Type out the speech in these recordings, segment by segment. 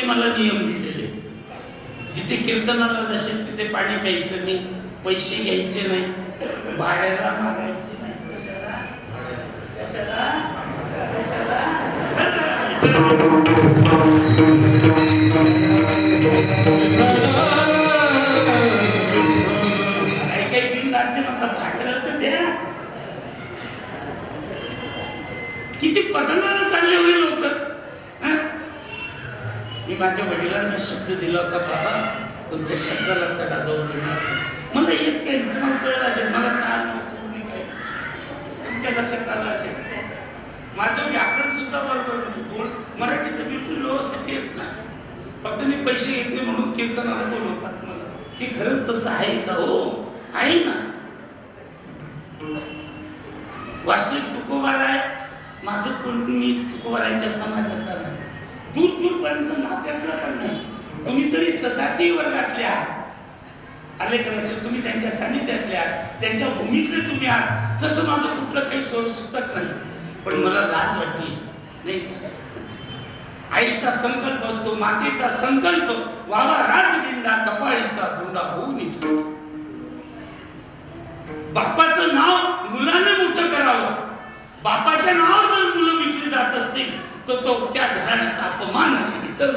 मला नियम दिलेले. जिथे कीर्तनाला जाशील तिथे पाणी प्यायचं नाही, पैसे घ्यायचे नाही, भाड्याला मागायचे नाही. कशाला कशाला कशाला भाड्याला तर द्या. किती पतनाला चालले होईल लोक. मी माझ्या वडिलांना शब्द दिला होता, बाबा तुमच्या शब्दाला तडा जाऊ देणार. मला येत काही तुम्हाला कळलं असेल, मला ताण नसेल, मी काय तुमच्या लक्षात आलं असेल. माझं व्याकरण सुद्धा बरोबर नाही, मराठीचं बिलकुल व्यवस्थित येत नाही. फक्त मी पैसे घेत नाही म्हणून कीर्तनाला बोलवतात मला. ते खरंच तसं आहे का? हो आहे ना. वास्तविक तुकोबार आहे माझं, कोण मी तुकोबारांच्या समाजाचा नाही, दूर दूरपर्यंत नात्यातला पण नाही. तुम्ही तरी सजाती वर्गातले आहात, आले का लक्षात? तुम्ही त्यांच्या सानिध्यातले आहात, त्यांच्या भूमीतले तुम्ही आहात. जसं माझं कुठलं काही सुतक नाही, पण मला लाज वाटली नाही. आईचा संकल्प असतो, मातेचा संकल्प वावा राजबिंडा कपाळीचा धोंडा होऊन येतो. बापाचं नाव मुलाने मोठं करावं. बापाच्या नावावर जर मुलं विकली जात असतील तर तो त्या घराण्याचा अपमान आहे. विठ्ठल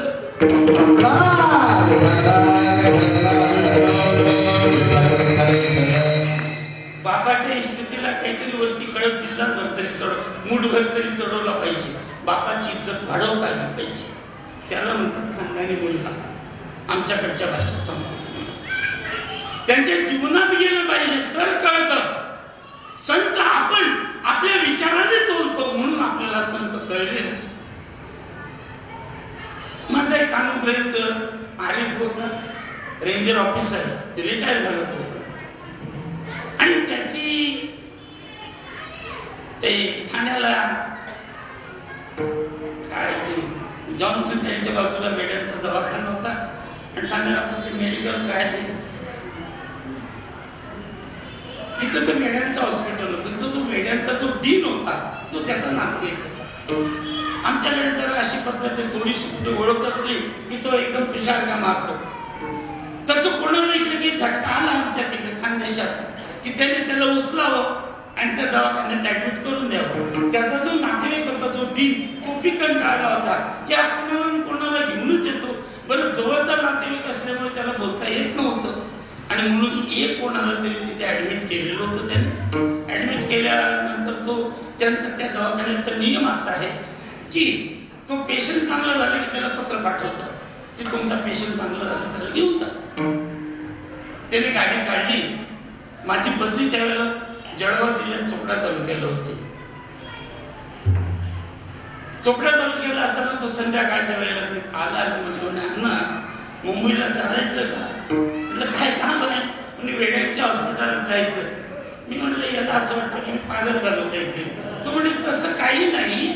बापाच्या इष्टतेला काहीतरी वरती कळत बिल्लाच भर तरी चढव, मुठभर तरी चढवला पाहिजे. बापाची इज्जत वाढवता आली पाहिजे. त्याला म्हणतात खानदानी मुलगा. आमच्याकडच्या भाषेत सांगतो, त्यांच्या जीवनात गेलं पाहिजे तर कळतं. संत आपण आपल्या विचाराने तोलतो म्हणून आपल्याला संत कळले नाही. माझा एक अनुग्रहित आरिफ होता, रेंजर ऑफिसर, रिटायर झाला होता. आणि त्याची ते ठाण्याला काय ते जॉन्सन त्यांच्या बाजूला मेड्यांचा दवाखाना होता आणि ठाण्याला मेडिकल काय ते तिथं तो मेड्यांचा हॉस्पिटल होता. तो मेड्यांचा जो डीन होता तो त्याचा नातेवाईक होता. आमच्याकडे जर अशी पद्धत थोडीशी कुठे ओळख असली की तो एकदम फिशारगा मारतो. तसं कोणाला इकडे काही झटका आला आमच्या तिकडे खानदेशात की त्याने त्याला उचलावं आणि त्या दवाखान्यात ऍडमिट करून द्यावं. त्याचा जो नातेवाईक होता, जो डीन, तो पी कंटाळला होता की कोणाला घेऊनच येतो. बरं जवळचा नातेवाईक असल्यामुळे त्याला बोलता येत नव्हतं आणि म्हणून एक कोणाला तरी तिथे ऍडमिट केलेलं होतं. त्याने ऍडमिट केल्यानंतर तो त्यांचा त्या दवाखान्याचा नियम असा आहे की तो पेशंट चांगला झाला की त्याला पत्र पाठवतात की तुमचा पेशंट चांगला झाला त्याला घेऊन जा. त्याने गाडी काढली. माझी बदली त्यावेळेला जळगाव जिल्ह्यात चोपडा तालुक्याला होती. चोपडा तालुक्याला असताना तो संध्याकाळच्या वेळेला ते आला आणि म्हणलं अण्णा मुंबईला चालायचं का? म्हटलं काय काम आहे? म्हणजे वेड्यांच्या हॉस्पिटलला जायचं. मी म्हटलं याला असं वाटतं की मी पागल झालो काहीतरी. तो म्हणे तसं काही नाही,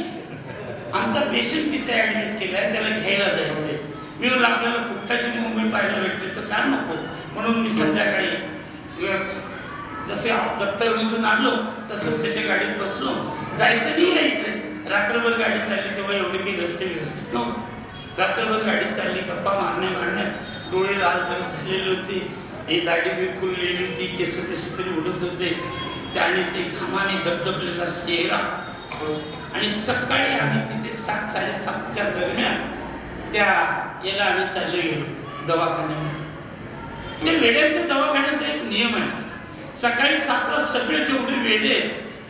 आमचा पेशंट तिथे ऍडमिट केलाय, त्याला घ्यायला जायचंय. मी म्हटलं आपल्याला फुकटाची मुंबई पाहायला भेटते तर का नको. म्हणून मी संध्याकाळी जसे दफ्तरमधून आलो तसंच त्याच्या गाडीत बसलो. जायचं नाही यायचं. रात्रभर गाडी चालली तेव्हा एवढे काही रस्ते व्यवस्थित नव्हते. रात्रभर गाडी चालली, गप्पा मारण्यात डोळे लाल झालेले होते, ही दाढी बी खुललेली होती, केस कसे तरी उडत होते, त्याने ते घामाने दबदबलेला चेहरा. आणि सकाळी आम्ही तिथे 7-7:30च्या दरम्यान त्या याला आम्ही चालले गेलो दवाखान्यामध्ये. ते वेड्यांच्या दवाखान्याचा एक नियम आहे, सकाळी 7ला सगळे जेवढे वेडे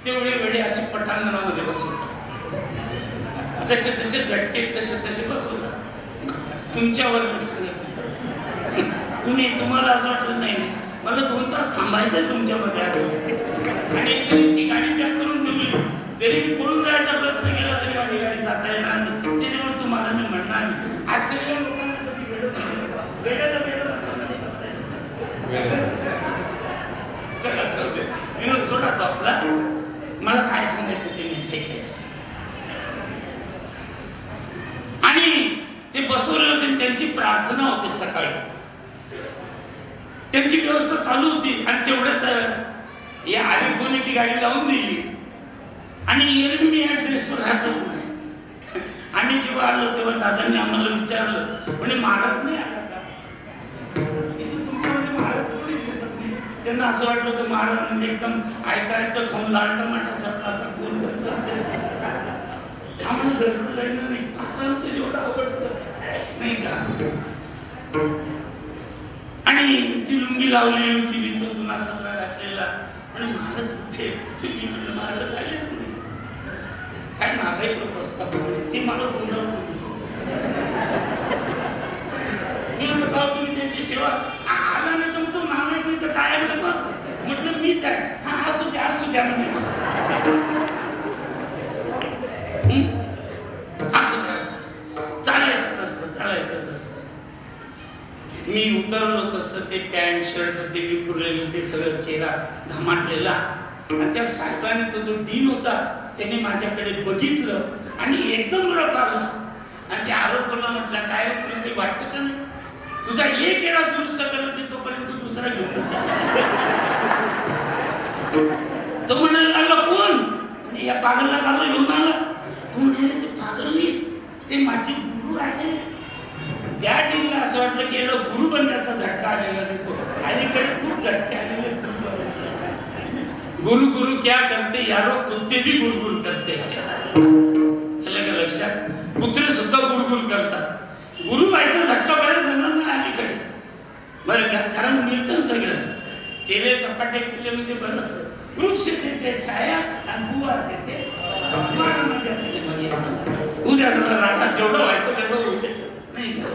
तेवढे वेडे असे पटांगणामध्ये बसवतात. जसे तसे झटके तसे बसवतात. तुमच्यावर तुम्हाला असं वाटलं नाही नाही मला 2 तास थांबायचंय तुमच्यामध्ये आणि एकदम ती गाडी पॅक करून ठेवली. जरी मी पळून जायचा प्रयत्न केला तरी माझी गाडी जाता येणार नाही. त्याच्यामुळे तुम्हाला मी म्हणणार नाही, असलेल्या लोकांना कधी वेड्याला चला चल दे विनोद सोडा तो आपला. मला काय सांगायचं ते नीट ऐकायचं. आणि ते बसवले होते, त्यांची प्रार्थना होती सकाळी, त्यांची व्यवस्था चालू होती. आणि तेवढ्याच या आरिफोने ती गाडी लावून दिली आणि एरवी मी या ड्रेसवर राहतच नाही. आम्ही जेव्हा आलो तेव्हा दादांनी आम्हाला विचारलं, म्हणजे महाराज नाही आला का? इथे तुमच्यामध्ये महाराज कोणी दिसत नाही. त्यांना असं वाटलं होतं महाराज म्हणजे एकदम आयता खाऊन लाल टमाटासाठी असा गोल करत आम्हाला घरचं लग्न नाही, आमचं जेवढं आवडतं नाही का. आणि ती लुंगी लावलेली होती, मी तो जुना सदरा घातलेला. आणि महाराज कुठे? मी म्हणलं महाराज आलेच नाही. काय नागाई लोक असतात ती मला बोलवलं. मी म्हटलं का तुम्ही त्यांची सेवा आला नाही तर मग तो नागाई नाही तर काय म्हटलं. मग म्हटलं मीच आहे. हा असू द्या म्हणे. मग असं चालायचंच असतं. मी उतरलो तसं ते पॅन्ट शर्ट ते विखुरलेलं ते सगळं चेहरा घामाटलेला. आणि त्या साहेबाने तो जो डीन होता त्याने माझ्याकडे बघितलं आणि एकदम रप आला. आणि त्या आरोपला म्हटलं, काय रे तुला काही वाटतं का नाही? तुझा एक वेळा दुरुस्त करत नाही तोपर्यंत दुसरा घेऊन जा. तो म्हणायला लागला, कोण? या पागलला का घेऊन आला? तू म्हणाले ते पागल नाही, ते माझे गुरु आहे. त्या डीनला असं वाटलं की याला गुरु बनण्याचा झटका आलेला दिसतो. अलीकडे खूप झटके आलेले. गुरु गुरु क्या करते यारो, कुत्ते भी गुरगुर करते. आलं का लक्षात? कुत्रे सुद्धा गुरगुर करतात. गुरु व्हायचा झटका बऱ्याच जणांना अलीकडे बरं का. कारण मिळतं सगळं. चेले चपाटे केल्यामध्ये बरं असतं. वृक्ष देते छाया आणि बुवा देते उद्या राणा जेवढं व्हायचं तेवढं होऊ दे नाही का.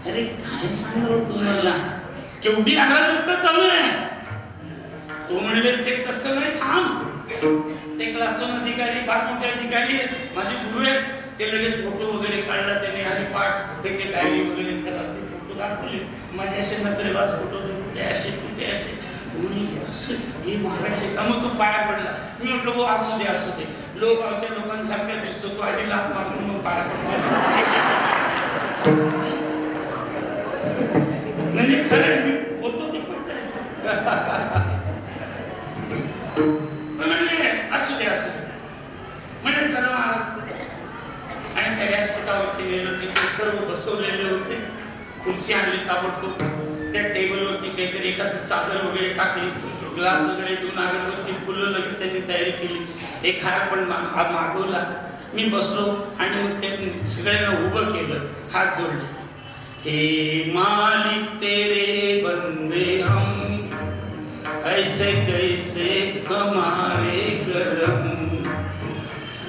अरे काय सांगा तुम्हाला, केवढी अराजकता चालू आहे. तो म्हणले ते कसं नाही, थांब. ते क्लास 1 अधिकारी फार मोठे अधिकारी आहेत, माझे गुरु आहेत. ते लगेच फोटो वगैरे काढला त्याने हरिपाठ ते डायरी वगैरे त्याला ते फोटो दाखवले. माझे असे नजरेबाज फोटो कुठे असे तुम्ही असं हे महाराज का. मग तो पाया पडला. मी म्हटलं भाऊ असू दे. गावच्या लोकांसारखा दिसतो तो, आधी लाभ मारून मग पाया पडतो. म्हणजे खरं मी बोलतो ते पडतंय. म्हणले असू दे. म्हणजे चला महाराज. आणि त्या व्यासपीठावरती गेलो, तिथे सर्व बसवलेले होते. खुर्ची आणली ताबडतोब. त्या टेबलवरती काहीतरी एखादी चादर वगैरे टाकली, ग्लास वगैरे ठेवून अगरबत्ती फुलं लगेच त्यांनी तयारी केली. एक हार पण मागवला. मी बसलो आणि मग ते सगळ्यांना उभं केलं, हात जोडले. हे मालिक तेरे बंदे हम, ऐसे कैसे हमारे करम.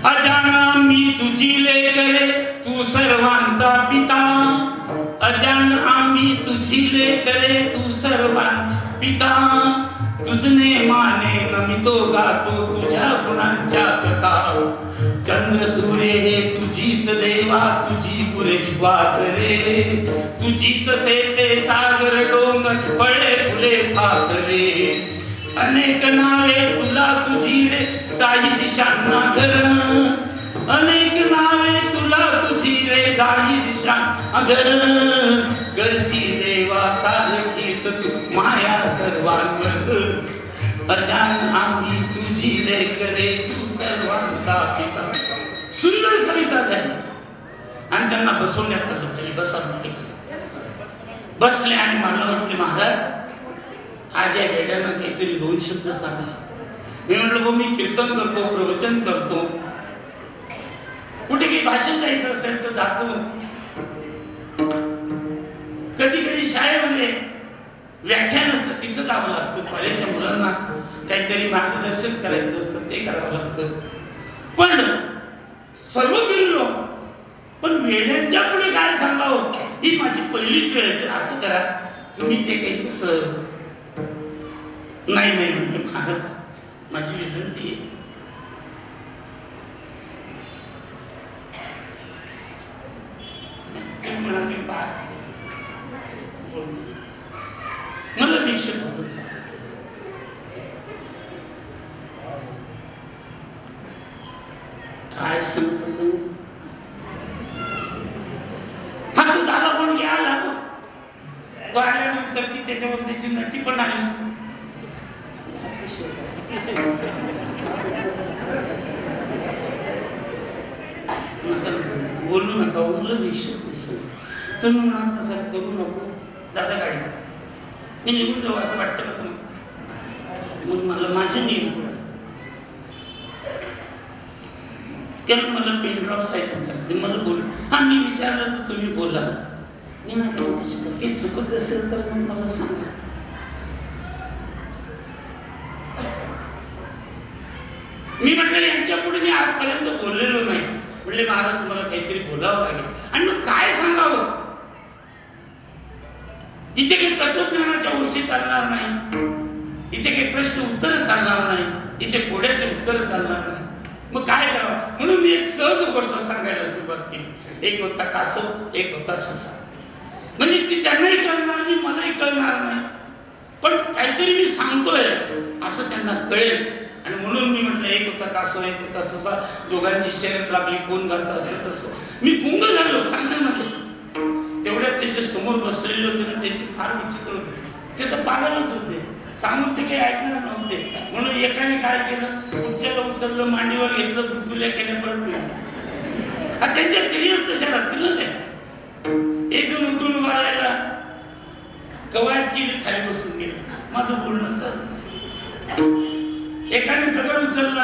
अजाना मी तुझी लेकरे, तू सर्वांचा पिता. अजान आम्ही तुझी लेकरे, तू सर्वांचा पिता. तुझने माने नमितो गातो तुझ्या गुणांच्या कथा. चंद्र सूर्य हे तुझीच देवा, तुझी गुरे वास रे. तुझीच सेते सागर डोंगर फळे फुले पाखरे. अनेक नावे तुला तुझी रे, दाही दिशांना घर. अनेक नावे तुला तुझी रे, दाही दिशा घर. करसी देवा सारखीच तू माया सर्वांवर. अजान आम्ही तुझी लेकरे, तू सर्वांचा पिता. सुंदर कविता झाली. आणि त्यांना बसवण्यात आलं. खाली बसा म्हटले. बसले आणि मला म्हटले, महाराज आज या वेड्यानं काहीतरी 2 शब्द सांगा. मी म्हटलं भाऊ मी कीर्तन करतो, प्रवचन करतो, कुठे काही भाषण जायचं असेल तर जातो. कधी कधी शाळेमध्ये व्याख्यान असतं तिथं जावं लागतं. कॉलेजच्या मुलांना काहीतरी मार्गदर्शन करायचं असतं ते करावं लागतं. पण सर्व फिरलो, पण वेड्यांच्या पुढे काय सांगावं ही माझी पहिलीच वेळ आहे. असं करा तुम्ही ते काही तसं नाही म्हणजे महाराज माझी विनंती आहे. म्हणाले मला भिक्षक होत काय सांगत तुम्ही. हा तू दादा कोण घ्या आला. तो आल्यानंतर ती त्याच्यावर त्याची नटी पण आली. बोलू नका, उरलं विषय दिसत. तुम्ही म्हणाल तसं करू नको, दादा गाडी मी निघून जाऊ असं वाटतं का तुम्हाला? मग मला माझे नियम कळले. त्यानं मला पेन ड्रॉप सायलेन्स सांगते, मला बोल. हा मी विचारलं तर तुम्ही बोला. मी म्हटलं काही चुकत असेल तर मग मला सांगा. मी म्हटलं यांच्या पुढे मी आजपर्यंत बोललेलो नाही. म्हटले महाराज तुम्हाला काहीतरी बोलावं लागेल. आणि मग काय सांगावं? इथे काही तत्वज्ञानाच्या गोष्टी चालणार नाही, इथे काही प्रश्न उत्तर चालणार नाही, इथे कोड्यातले उत्तर चालणार नाही. मग काय करावं? म्हणून मी एक सहज गोष्ट सांगायला सुरुवात केली. एक होता कासव, एक होता ससा. म्हणजे ती त्यांनाही कळणार नाही, मलाही कळणार नाही, पण काहीतरी मी सांगतोय असं त्यांना कळेल. आणि म्हणून मी म्हटलं एक होता कासव, एक होता ससा, दोघांची शर्यत लागली, कोण घालतं असं तसं. मी गुंग झालो सांगण्यामध्ये. तेवढ्यात त्याच्या समोर बसलेले होते ना, त्यांचे फार विचित्र होते. ते तर पागलच होते, सांगून ते काही ऐकणार नव्हते. म्हणून एकाने काय केलं, पुढच्याला उचललं, मांडीवर घेतलं, गुदगुल्या केल्या, परत ठेवलं. त्यांच्या क्रियाच तशा राहतील ना ते. एक जण उठून उभा राहिला, कवायत केली, खाली बसून गेलं, माझं बोलणं चाललं. एकाने दगड उचलला,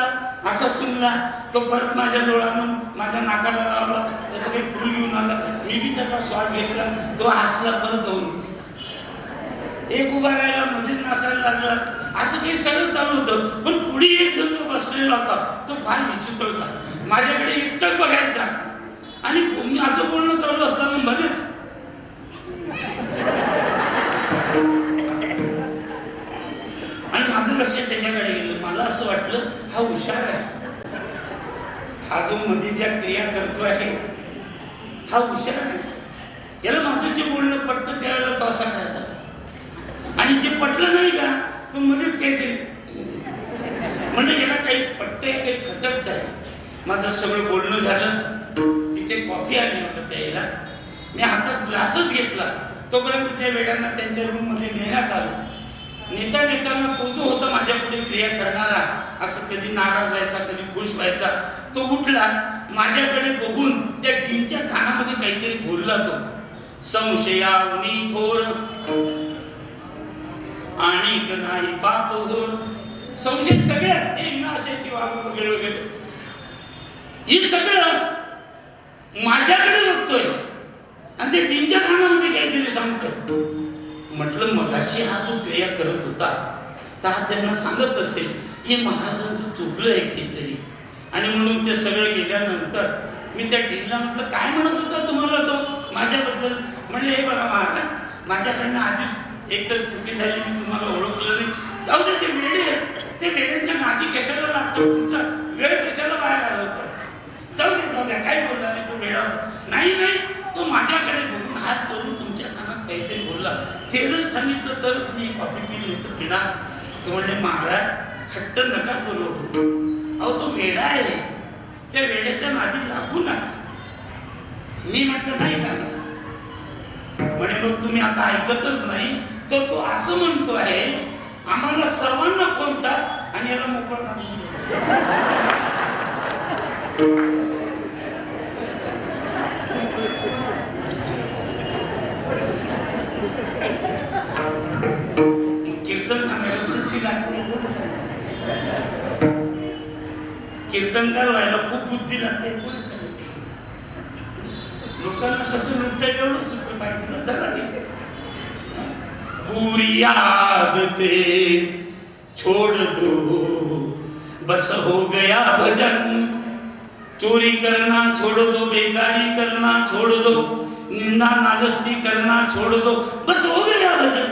असा सुनला, तो परत माझ्या जवळ आणून माझ्या नाकाला लावला, तसं काही फुल घेऊन आला. मी बी त्याचा श्वास घेतला, तो हसला, परत जाऊन दिसला. एक उभा राहिला, मध्ये नाचायला लागला. असं काही सगळं चालू होतं. पण पुढे एक जण तो बसलेला होता, तो फार विचित्र होता. माझ्याकडे एकटक बघायचा आणि माझं बोलणं चालू असताना मध्येच आणि माझं लक्ष त्याच्याकडे गेलं. मला असं वाटलं हा हुशार आहे, हा जो मध्ये ज्या क्रिया करतो आहे हा हुशार आहे, याला माझं जे बोलणं पटतं त्यावेळेला तो असा करायचा. आणि जे पटलं नाही का तो मध्येच काहीतरी म्हणजे याला काही पटतंय, काही खटकत आहे. माझं सगळं बोलणं झालं. तिथे कॉफी आणली मला प्यायला. मी हातात ग्लासच घेतला, तोपर्यंत त्या वेळांना त्यांच्या रूममध्ये नेण्यात आलं. नेताना तो जो होता माझ्या पुढे क्रिया करणारा, असं कधी नाराज व्हायचा, कधी खुश व्हायचा, तो उठला, माझ्याकडे बघून त्या टीनच्या कानामध्ये काहीतरी बोलला. तो संशयावनी थोर आणि नाही पाप होर. संशय सगळ्यात ते विनाशाची वागणूक वगैरे वगैरे हे सगळं माझ्याकडे बघतोय आणि ते टीनच्या कानामध्ये काहीतरी सांगतोय. म्हटलं मगाशी हा जो क्रिया करत होता तर हा त्यांना सांगत असेल हे महाराजांचं चुकलंय काहीतरी. आणि म्हणून ते सगळं गेल्यानंतर मी त्या टीनला म्हटलं काय म्हणत होता तुम्हाला तो माझ्याबद्दल? म्हणले हे बघा महाराज, माझ्याकडनं आधीच एकतर चुकी झाली, मी तुम्हाला ओळखलं नाही. जाऊ दे, ते वेडे, ते वेड्यांच्या नादी कशाला लागतात, तुमचा वेळ कशाला बाहेर घालवतात. जाऊ द्या, काय बोलला नाही तो वेळा. नाही तो माझ्याकडे बघून हात करून तुमच्या कानात काहीतरी बोलला. ते जर सांगितलं तरच मी कॉफी पिली, तर पिणार. तो म्हणले महाराज हट्ट नका करू, अहो तो वेडा आहे, त्या वेड्याच्या नादी लागू नका. मी म्हटलं नाही झालं. म्हणे मग तुम्ही आता ऐकतच नाही. तर तो असं म्हणतो आहे आम्हाला सर्वांना कोणतात आणि याला मोकळं कीर्तन सांगायला बुद्धी लागते. कीर्तनकार व्हायला खूप बुद्धी लागते. लोकांना कसं लुटता एवढं सुख पाहिजे ना. चला पूरी आदते छोड़ दो बस हो गया भजन. चोरी करना छोड़ दो, बेकारी करना छोड़ दो, निंदा नालस्ती करना छोड़ दो, बस हो गया भजन.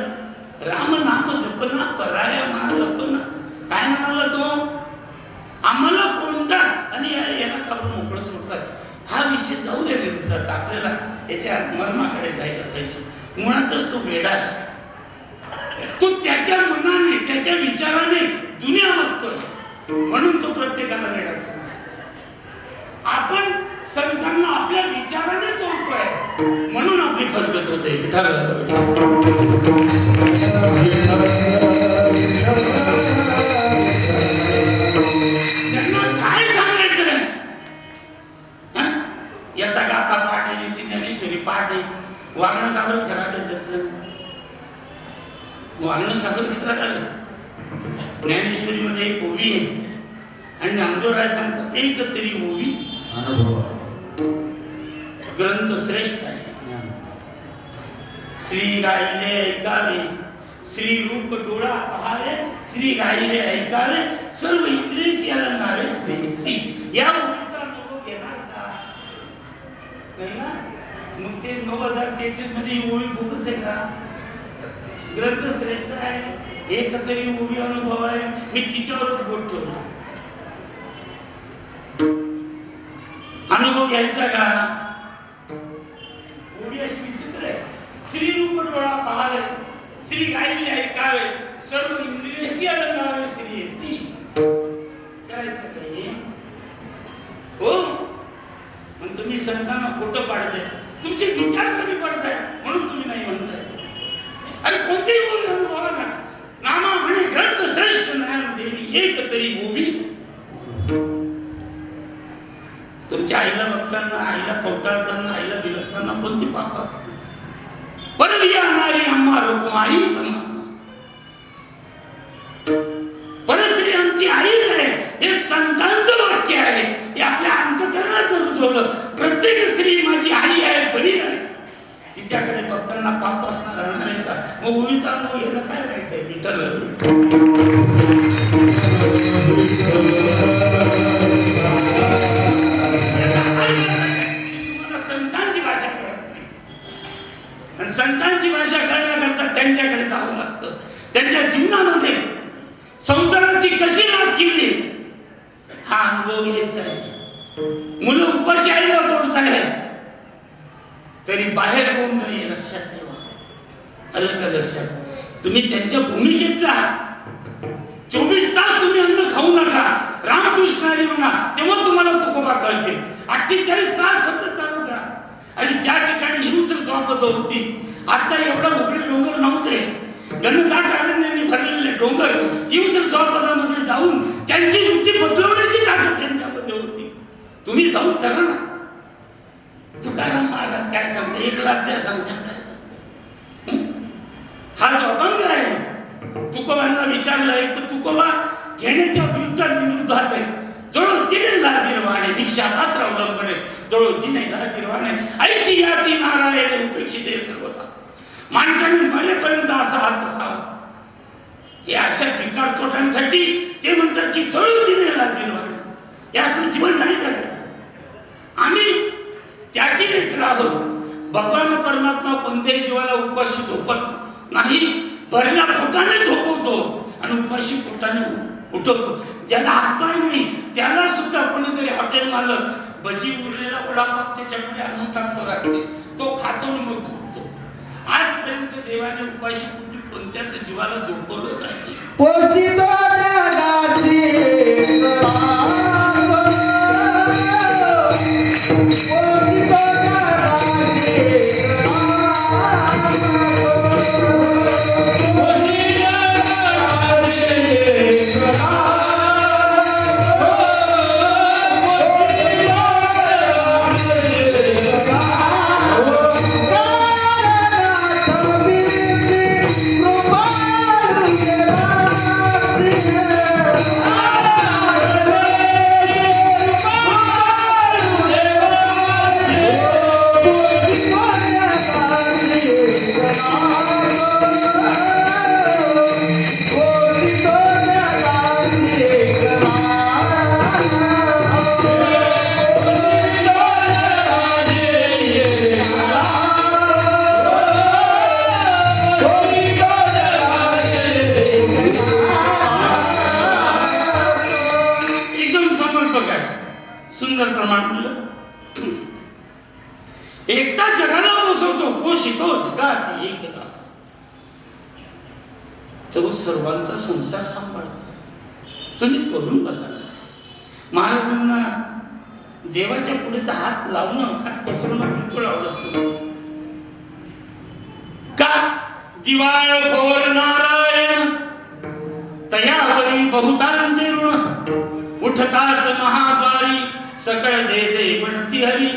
राम नाम जपना पराया मान जपना. काय म्हणाला तो? आम्हाला कोणता आणि याला काढून मोकळं सोडतात. हा विषय जाऊ दे म्हणतात. आपल्याला याच्या मर्माकडे जायला पाहिजे. मुळातच तो वेडा आहे. तो त्याच्या मनाने, त्याच्या विचाराने दुनिया बघतोय, म्हणून तो प्रत्येकाला वेडा समजतो. आपण संतांना आपल्या विचाराने तोडतोय, म्हणून आपली फसगत होते. त्यांना काय सांगायचं याचा गाथा पाठ आहे, वागणं का बरं खराब आहे त्याचं? वागणं का बरं खराब आहे? ज्ञानेश्वरीमध्ये एक ओवी आहे आणि नामदेवराय सांगतात एक तरी ओवी अनुभव ग्रंथ श्रेष्ठ आहे. श्री गायले ऐकावे, श्री रूप डोळा पहावे, श्री गायले ऐकावे, सर्व इंद्रियसी अलंकारे श्रेयसी. या ओवीचा अनुभव घेणार का? नाही ना? मग ते 9033 मध्ये ही ओवी बोगस आहे का? ग्रंथ श्रेष्ठ आहे, एक तरी ओवी अनुभव आहे, मी तिच्यावरच बोट ठेवला. अनुभव घ्यायचा का? ओवी अशी विचित्र आहे. श्री रूप डोळा पहावे, श्री गायले ऐकावे, सर्व इंद्रियसी अलंकारे श्रेयसी. करायचं काय? हो, मग तुम्ही संतांना खोटं पाडताय, तुमचे विचार कमी पडताय म्हणून तुम्ही नाही म्हणताय. अरे कोणतेही ओवी अनुभवा ना. नामा म्हणे ग्रंथ श्रेष्ठ ज्ञान देवी, एक तरी ओवी. तुमच्या आईला बघताना, आईला कवटाळताना, आईला बिलकताना कोणती पाप असते? परवियानारी अम्मा रुक्माई समान. परश्री आमची आईच आहे हे संतांचं वाक्य आहे. हे आपल्या अंतःकरणात रुजवलं. प्रत्येक स्त्री माझी आई आहे, बहीण आहे. तिच्याकडे बघताना पाप असणार राहणार आहे का? मग ओवीचा अनुभव घ्यायला काय वाईट आहे? विठ्ठल संतांची भाषा करण्याकरता त्यांच्याकडे जावं लागतं. त्यांच्या जीवनामध्ये संसाराची कशी नाद केली हा अनुभव घ्यायचा आहे. मुलं उपाशी आईला तोडत आहे तरी बाहेर कोण नाही लक्षात ठेवा. आलं का लक्षात? तुम्ही त्यांच्या भूमिकेत जा. 24 तास तुम्ही अन्न खाऊ नका, रामकृष्णारी म्हणा, तेव्हा तुम्हाला तुकोबा कळतील. 48 तास सतत चालत राहा. आणि ज्या ठिकाणी हिंसक स्वापद होती, आजचा एवढा उघडे डोंगर नव्हते, घनदाट अरण्याने भरलेले डोंगर हिंसक स्वापदामध्ये जाऊन त्यांची वृत्ती बदलवण्याची ताकद त्यांच्यामध्ये होती. तुम्ही जाऊन करा ना. तुकाराम महाराज काय सांगते? 1 लाख द्या सांगते, काय सांगते? हा जो अभंग आहे, तुकोबांना विचारलं एक तर तुकोबा घेण्याच्या विरुद्धात आहे. जळो जिने लाजिरवाणे भिक्षा पात्र अवलंबणे, जळो जिने लाजिरवाणे ऐशी याती नारायण उपेक्षिते सर्वथा. माणसाने मरेपर्यंत असा हात असावा. हे अशा विकार चोटांसाठी ते म्हणतात की जळो जिने लाजिरवाणे. हे असं जीवन नाही करायचं. आम्ही त्याची लेकरं आहोत. भगवान परमात्मा कोणत्याही जीवाला उपाशी झोपत नाही, भरल्या पोटाने झोपवतो आणि उपाशी पोटाने उठवतो. ज्याला हातपाय नाही त्याला सुद्धा कोणीतरी हॉटेल मालक भजी उरलेला वडापाव त्याच्या पुढे आणून टाकतो रात्री, तो खातो आणि मग झोपतो. आजपर्यंत देवाने उपाशी पोटी कोणत्याच जीवाला झोपवलं नाही. एकटा जगाला बसवतो, पोषितो जगासी एक दास. तो सर्वांचा संसार सांभाळतो. तुम्ही करून बघा. महाराजांना देवाच्या पुढेचा हात लावणं, हात पसरवणं बिलकुल आवडत नाही. का? दिवाळखोर नारायण तयावरी बहुतांचे ऋण, उठताच महाद्वारी सकळ दे दे म्हणती हरी.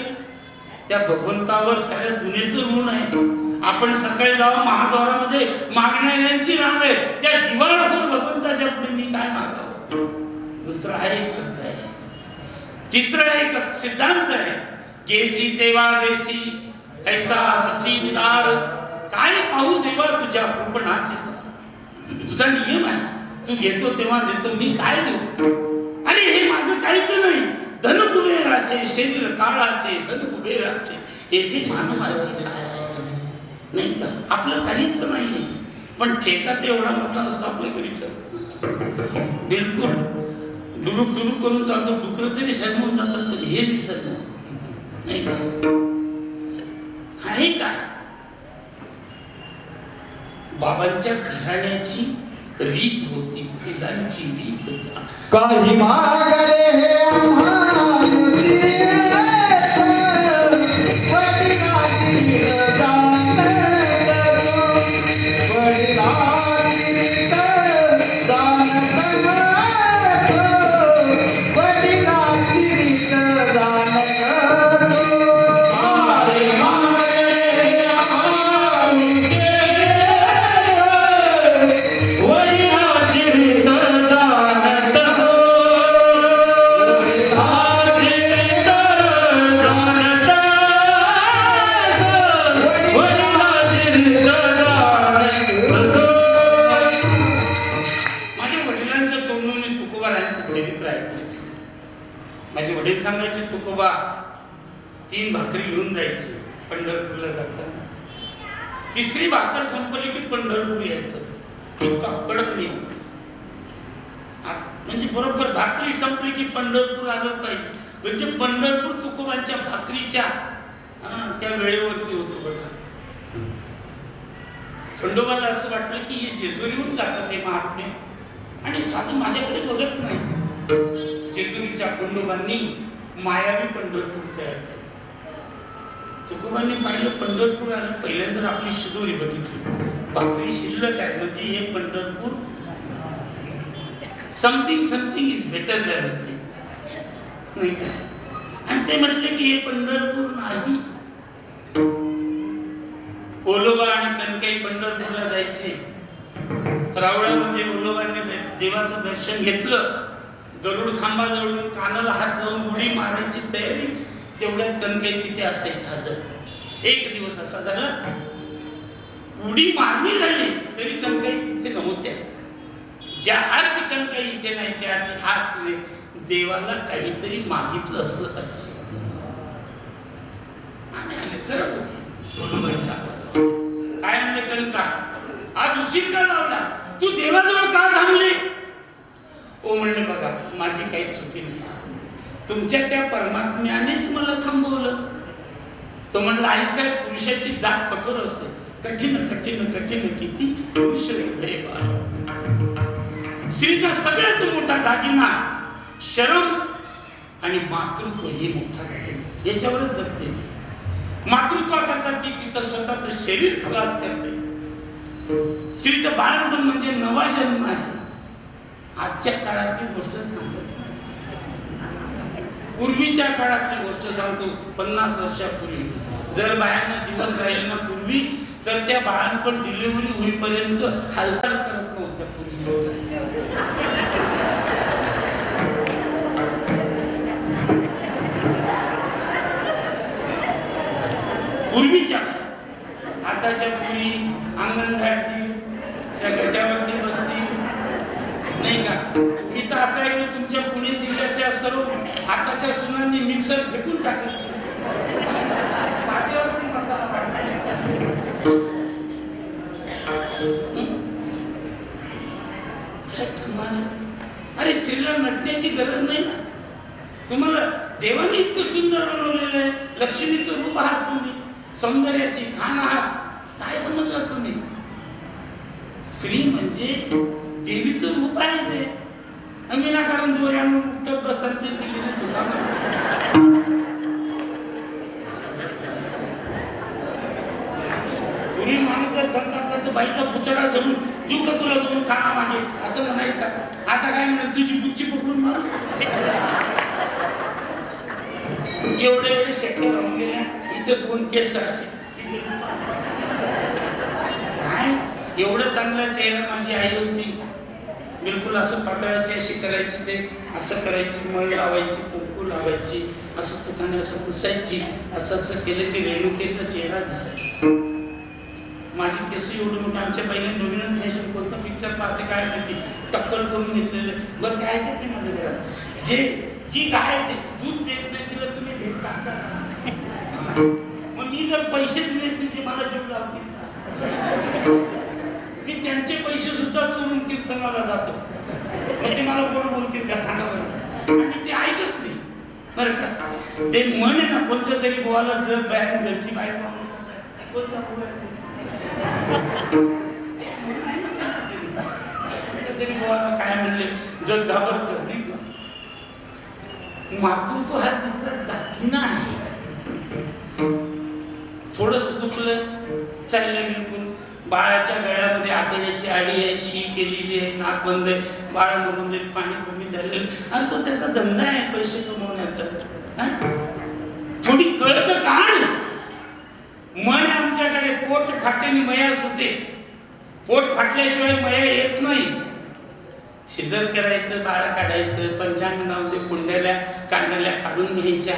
त्या भगवंतावर साऱ्या दुनियेचं ऋण आहे. आपण सकाळी जावं महाद्वारामध्ये मागणाऱ्यांची रांग आहे. त्या दिवाळखोर भगवंताच्या पुढे मी काय मागावं? दुसरा आहे खर्च आहे. तिसरा एक सिद्धांत आहे, केसी तेवा देसी ऐसा ससी उदार. काय पाहू देवा तुझ्या कृपणाचे, तुझा नियम आहे, तू घेतो तेव्हा देतो, मी काय देऊ? अरे हे माझं काहीच नाही. धन कुबेराचे शरीर काळाचे, धन कुबेराचे येथे मानवाचे नाही का? आपलं काहीच नाहीये, पण ठेका ते एवढा मोठा असतो आपल्याकडे विचार. बिलकुल डुरुक डुरुक करून चालतो, डुकर तरी सडवून जातात, पण हे नाही सडणार नाही का? आहे का? बाबांच्या घराण्याची रीत होती, वडिलांची रीत. काही मागले हे माझे वडील सांगायचे, तुकोबा 3 भाकरी घेऊन जायचे पंढरपूरला जाताना. तिसरी भाकर संपली की पंढरपूर यायचं. इतका कडक नियम. म्हणजे बरोबर भाकरी संपली की पंढरपूर आलं पाहिजे. म्हणजे पंढरपूर तुकोबांच्या भाकरीच्या त्या वेळेवरती होतो बघा. खंडोबाला असं वाटलं की हे जेजुरीहून जातात हे महात्मे, आणि साधं माझ्याकडे बघत नाही. जेजुरीच्या खंडोबांनी मायावी पंढरपूर तयार केलं. तुकोबांनी पाहिलं पंढरपूर आलं, पहिल्यांदा आपली शिदोरी बघितली, भाकरी शिल्लक आहे, म्हणजे हे Pandharpur. Something is better than nothing नाही का? आणि ते म्हटले की हे पंढरपूर नाही. ओलोबा आणि कणकाई पंढरपूरला जायचे. रावळामध्ये ओलोबांनी देवाचं दर्शन घेतलं. गरुड खांबाजवळून कानाला हात लावून उडी मारायची तयारी, तेवढ्यात कणकाई तिथे असायची हजर. एक दिवस असा झाला, उडी मारणी झाली तरी कणकाई तिथे नव्हत्या. ज्या अर्थी कणकाई इथे नाही त्या अर्थी आज तिने देवाला काहीतरी मागितलं असलं पाहिजे. आणि आले चरप होते ओलोबांच्या आवाजावर. काय म्हणले कणका, आज उशीर का लावला? तू देवाजवळ का थांबली? ओ म्हणले, बघा माझी काही चुकी नाही, तुमच्या त्या परमात्म्यानेच मला थांबवलं. तो म्हणला, आई साहेब पुरुषाची जात कठोर असते, कठीण कठीण कठीण किती पुरुष हृदय बाळ. स्त्रीचा सगळ्यात मोठा दागिना शरम आणि मातृत्व हे मोठा दागिना, याच्यावरच जगते. मातृत्व करतात ती तिचं स्वतःचं शरीर खलास करते. स्त्रीचं बाळपण म्हणजे नवा जन्म आहे. आजच्या काळातली गोष्ट सांगतो, पूर्वीच्या काळातली गोष्ट सांगतो. 50 वर्षापूर्वी जर बायांना दिवस राहिले ना पूर्वी, तर त्या बाळांपण डिलिव्हरी होईपर्यंत हालचाल करत नव्हत्या. पूर्वीच्या आताच्या मुली अंगण झाडतील, त्या गटावरती बसतील नाही का? मी तर असं आहे की तुमच्या पुणे जिल्ह्यातल्या सर्व आताच्या सुनांनी मिक्सर फेकून टाकलं, पाट्यावरती मसाला टाकला. अरे स्त्रीला नटण्याची गरज नाही ना. तुम्हाला देवाने इतकं सुंदर बनवलेलं आहे. लक्ष्मीचं रूप आहात तुम्ही, सौंदर्याची खाण आहात. काय समजलं तुम्ही? स्त्री म्हणजे देवीचं रूप आहे ते. विनाकारण दोऱ्यानं मुक्तक बसतात पेन्सिल पूर्वी माणूस जर संतापला तर बाईचा पुचडा धरून देऊ का तुला 2 खाना मागे असं म्हणायचं. आता काय म्हणाल, तुझी बुच्ची पकडून मारू. एवढे शेट्या राहून गेल्या. इथे 2 केस असे काय एवढं चांगला चेहरा माझी आई होती. बिलकुल असं पातळाची अशी करायची, ते असं करायची, मळ लावायची, कुंकू लावायची, असं तुकाने असं पुसायची, असं असं केलं की रेणुकेचा चेहरा दिसायचा. माझी केस एवढी मोठी. आमच्या पहिले नवीन फॅशन कोणतं पिक्चर पाहते काय माहिती टक्कल करून घेतलेलं. बरं ते ऐकत नाही माझ्या घरात. जी गाय दूध देत नाही तिला तुम्ही भेट टाकता. मग मी जर पैसे दिले नाही ते मला जीव लावतील. मी त्यांचे पैसे सुद्धा चोरून कीर्तनाला जातो. मग ते मला गोड बोलतील का सांगा बरं. आणि ते ऐकत नाही बरं का. ते म्हण आहे ना कोणत्या तरी बोवाला जग बॅन घरची बायको कोणता बोल तरी बोवाला काय म्हणले जग घाबरत नाही का. मातृत्व हा तिचा दागिना आहे. थोडस दुखलं चाललं बिलकुल. बाळाच्या गळ्यामध्ये आतड्याची आडी आहे, शी केलेली आहे, नाक बंद आहे, बाळ मरून जाईल, पाणी कमी झालेलं आणि तो त्याचा धंदा आहे पैसे कमवण्याचा. थोडी कळत काढ. मन आमच्याकडे पोट फाटेने मया सुटे. पोट फाटल्याशिवाय मया येत नाही. शिजर करायचं, बाळ काढायचं, पंचांग नाव कुंड्याला काढलेल्या काढून घ्यायच्या,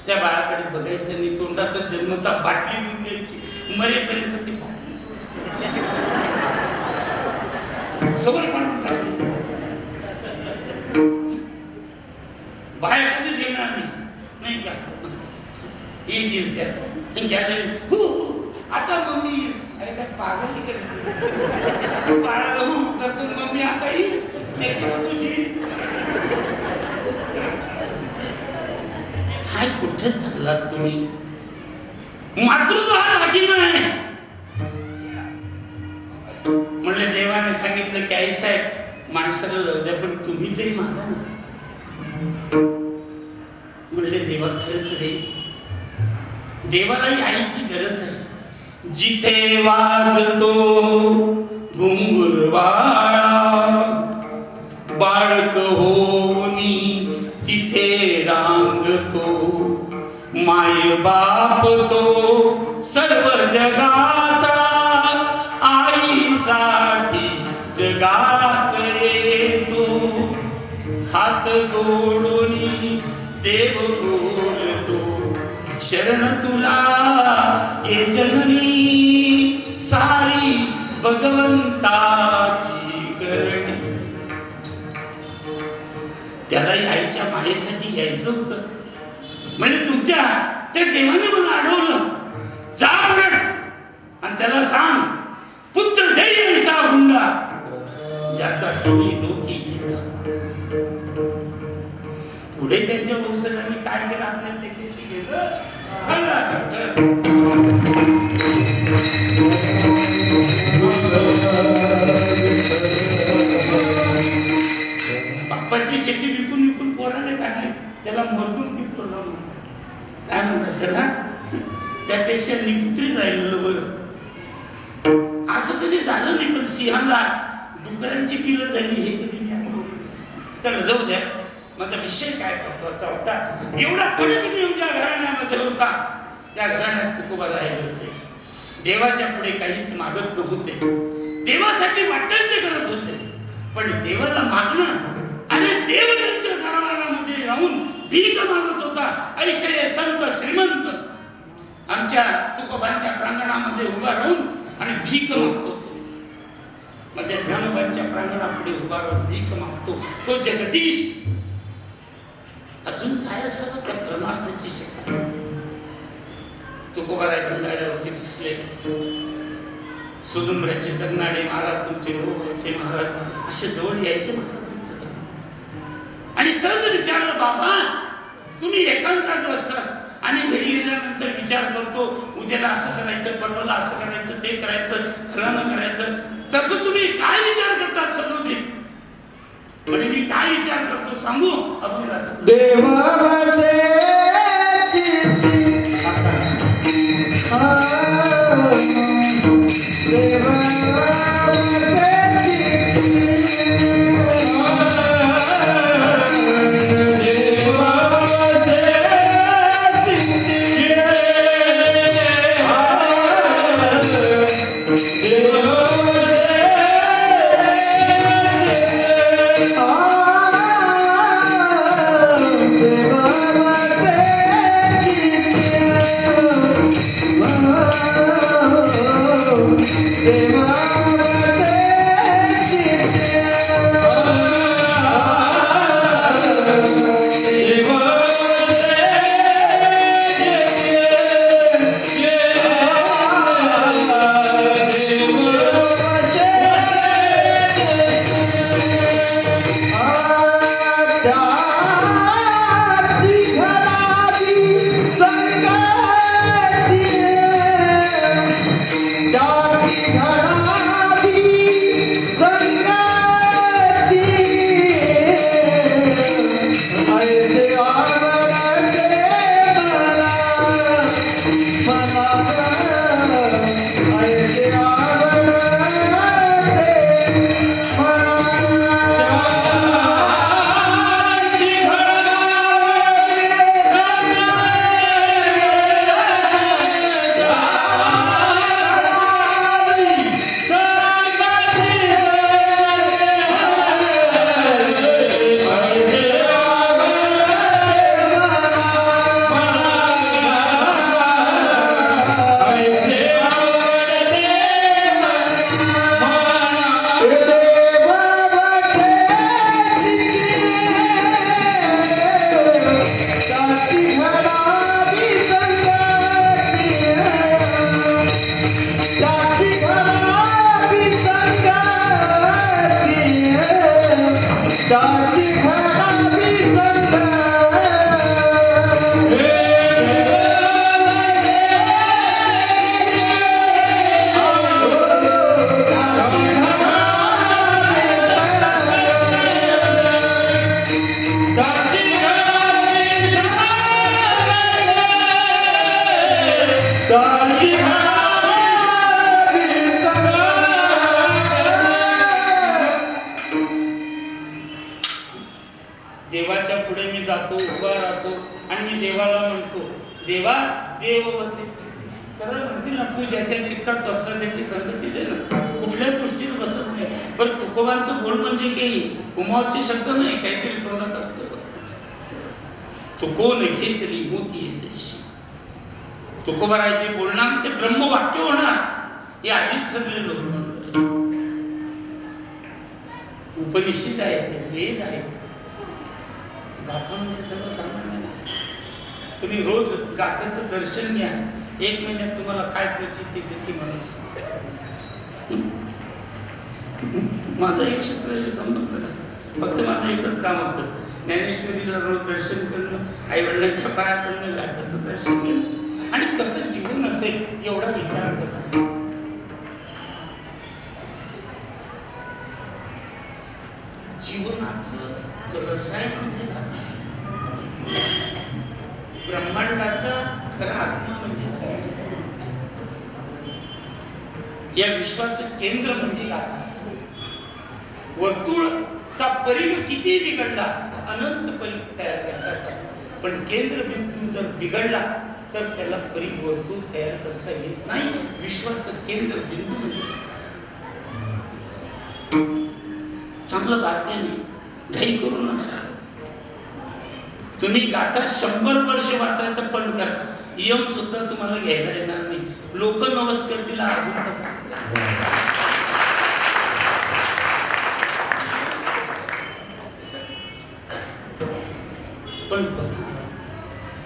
त्या बाळाकडे बघायचं आणि तोंडातच जन्मता बाटली देऊन द्यायची. मरेपर्यंत ती सवय काढून टाकली. बाहेर कधीच येणार नाही का. येईल त्याला आता मम्मी. अरे काय पागल करते बाळाला करतो मम्मी आता येईल तुझी. काय कुठे चाललात तुम्ही. मातृत्व हा दागिना आहे. म्हणले देवाने सांगितलं की आई साहेब माणसाला जाऊ द्या पण तुम्ही तरी मागा ना. म्हणले देवा खरंच रे देवालाही आईची गरज आहे. जिथे वाजतो घुंगुरवाळा बाळक होनी तिथे रांगतो. माय बाप तो सर्व जगाचा आईसाठी जगात येतो. हात जोडून देव बोलतो शरण तुला ये जननी सारी भगवंताची करणी. त्यालाही आईच्या मायेसाठी यायचं होतं. म्हणजे तुमच्या त्या देवाने मला अडवलं. जा परत आणि त्याला सांग पुत्र देई असा हुंडा ज्याचा तुम्ही डोकी झेंडा. पुढे त्यांच्या वंशजांनी काय केलं आपल्याला त्याच्याशी गेलं. बाप्पाची शेती विकून विकून पोराने काढली. त्याला मरदून टिपलं काय म्हणतात त्याला. त्यापेक्षा निपुत्री राहिलेलं बरं. असं कधी झालं नाही पण सिंहाला डुकरांची पिलं झाली हे कधी त्याला जाऊ द्या. माझा विषय काय महत्वाचा होता. एवढा कडक नियम ज्या घराण्यामध्ये होता त्या घराण्यात तुकोबा राहिले होते. देवाच्या पुढे काहीच मागत नव्हते. देवासाठी वाटेल ते करत होते. पण देवाला मागणं आणि देव त्यांच्या दरबारामध्ये राहून भीक मागत होता. ऐसे संत श्रीमंत आमच्या तुकोबांच्या प्रांगणामध्ये उभा राहून आणि भीक मागतो. माझ्या ज्ञानोबांच्या प्रांगणापुढे उभा राहून भीक मागतो तो जगदीश. अजून काय असावं त्या परमार्थाची शिकवण. तुकोबाराय भंडाऱ्यावरती बसलेले सुदुंबऱ्याचे जगनाडे महाराज तुमचे लोकचे महाराज असे जवळ यायचे महाराजांच्या जवळ आणि सहज विचारलं बाबा तुम्ही एकांतात बसतात आणि घरी गेल्यानंतर विचार करतो उद्याला असं करायचं परवाला असं करायचं ते करायचं फलानं करायचं तसं तुम्ही काय विचार करतात सदोदित. म्हणजे मी काय विचार करतो सांगू अभंगाचा. देवाचे देवाच्या पुढे मी जातो, उभा राहतो आणि मी देवाला म्हणतो, देवा देव वसे चित्ती. सरळ म्हणतील ना, तू ज्याच्या चित्तात बसला त्याची संगती दे ना. कुठल्या दृष्टीने बसत नाही. पण तुकोबांचं बोल म्हणजे काही उमावचे शब्द नाही, काहीतरी तोंडात आपलं बघायचं. तुकोन घेतली मोती जैशी. तुकोबारायचे बोलणार ते ब्रह्मवाक्य होणार हे आधीच ठरलेलं होतं. उपनिषद आहे, ते वेद आहे. गाथा म्हणजे सर्वसामान्य नाही. तुम्ही रोज गाथेचं दर्शन घ्या, 1 महिन्यात तुम्हाला काय प्रचिती येते ती मला सांगा. माझा एक क्षेत्राशी संबंध नाही. फक्त माझं एकच काम होतं, ज्ञानेश्वरीला रोज दर्शन करणं, आईवडिलांच्या पाया पडणं, गाथेचं दर्शन घेणं आणि कसं जीवन असेल एवढा विचार करणं. जीवनाचं रसायन म्हणजे गाथा. ब्रह्मांडाचा खरा आत्मा म्हणजे गाथा. या विश्वाचं केंद्र म्हणजे गाथा. वर्तुळचा परिघ किती बिघडला तर अनंत परिघ तयार करतात, पण केंद्रबिंदू जर बिघडला तर त्याला परिघ वर्तुळ तयार करता येत नाही. विश्वाचं केंद्र बिंदू म्हणजे चांगलं बारकाईने घाई करू नका. तुम्ही गाथा 100 वर्ष वाचायचं पण करा, यम सुद्धा तुम्हाला घ्यायला येणार नाही. लोक नवस करतील अजून कसं. पण बघा,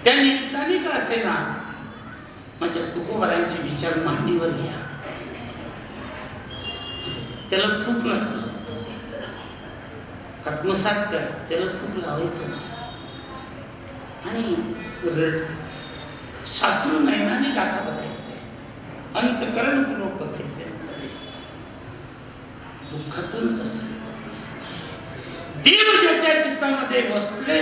त्या निमित्ताने का असे ना, माझ्या तुकोबारांचे विचार मांडीवर घ्या. त्याला थूक नका, आत्मसात करा, त्याला थूक लावायचं नाही. आणि शास्त्र नयनाने गाथा बघायचे, अंतकरणपूर्वक बघायचे. दुःखातूनच असेल देव ज्याच्या चित्तामध्ये बसले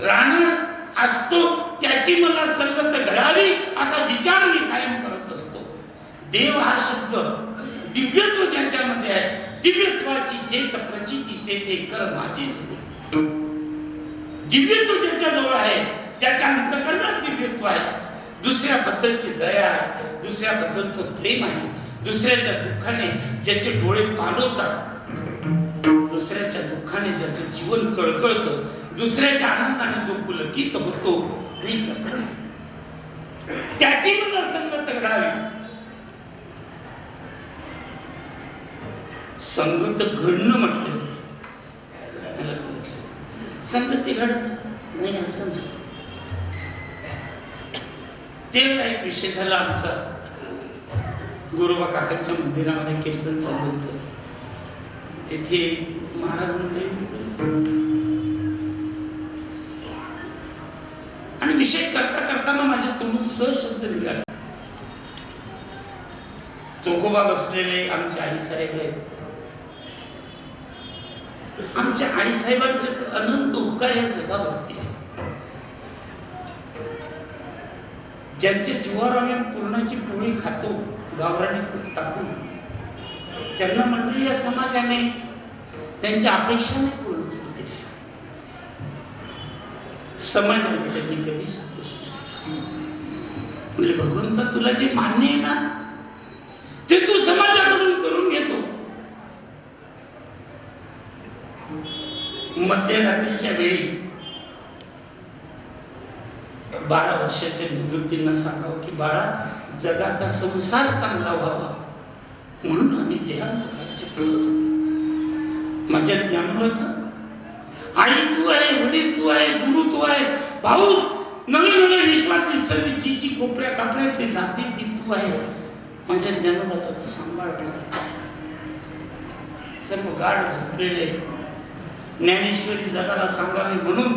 राहणार असतो त्याची मला संगत घडावी असा विचार मी कायम करत असतो. देव हा शब्द दिव्यत्व ज्याच्यामध्ये आहे, दिव्यत्वाची जेत प्रचिती ते कर माझीच. दिव्यत्व ज्याच्या जवळ आहे, ज्याच्या अंतकरणात दिव्यत्व आहे, दुसऱ्याबद्दलची दया आहे, दुसऱ्याबद्दलचं प्रेम आहे, दुसऱ्याच्या दुःखाने ज्याचे डोळे पाणवतात, दुसऱ्याच्या दुःखाने ज्याचं जीवन कळकळतं, दुसऱ्याच्या आनंदाने जो पुलकित होतो, नाही का, त्याची मला संगत घडावी. संगत घडणं म्हटलेलं आहे. संगती घडत नाही असं नाही. तेवढा एक विषय झाला आमचा. गुरुबा काकांच्या मंदिरामध्ये कीर्तन चालू होतं. तिथे महाराज म्हणले आणि विषय करता करताना माझ्या तोंडून शब्द निघाले. चोकोबा बसलेले आमचे आईसाहेब आहेत. आमच्या आईसाहेबांचे अनंत उपकार या जगावरती आहे. ज्यांच्या जीवावर आम्ही पूर्णाची पोळी खातो गावरानी तूप टाकून, त्यांना मंडळी या समाजाने त्यांच्या अपेक्षाने पूर्ण करू दिल्या. समाजाने त्यांनी कधीच दोष नाही. म्हणजे भगवंता तुला जे मान्य आहे ना ते तू समाजाकडून करून घेतो. मध्यरात्रीच्या वेळी 12 वर्षाच्या निवृत्तींना सांगावं की बाळा, जगाचा संसार चांगला व्हावा म्हणून आम्ही देहांत करायचे. माझ्या ज्ञानोबाचं आई तू आहे, वडील तू आहे, गुरु तू आहे, भाऊ नवे नवे विश्वातली सर्व चीची कोपऱ्या कापऱ्यातली नाती ती तू आहे. माझ्या ज्ञानोबाचा तू सांभाळ ठेव. सर्व गाढ झोपलेले. ज्ञानेश्वरी जगाला सांगावी म्हणून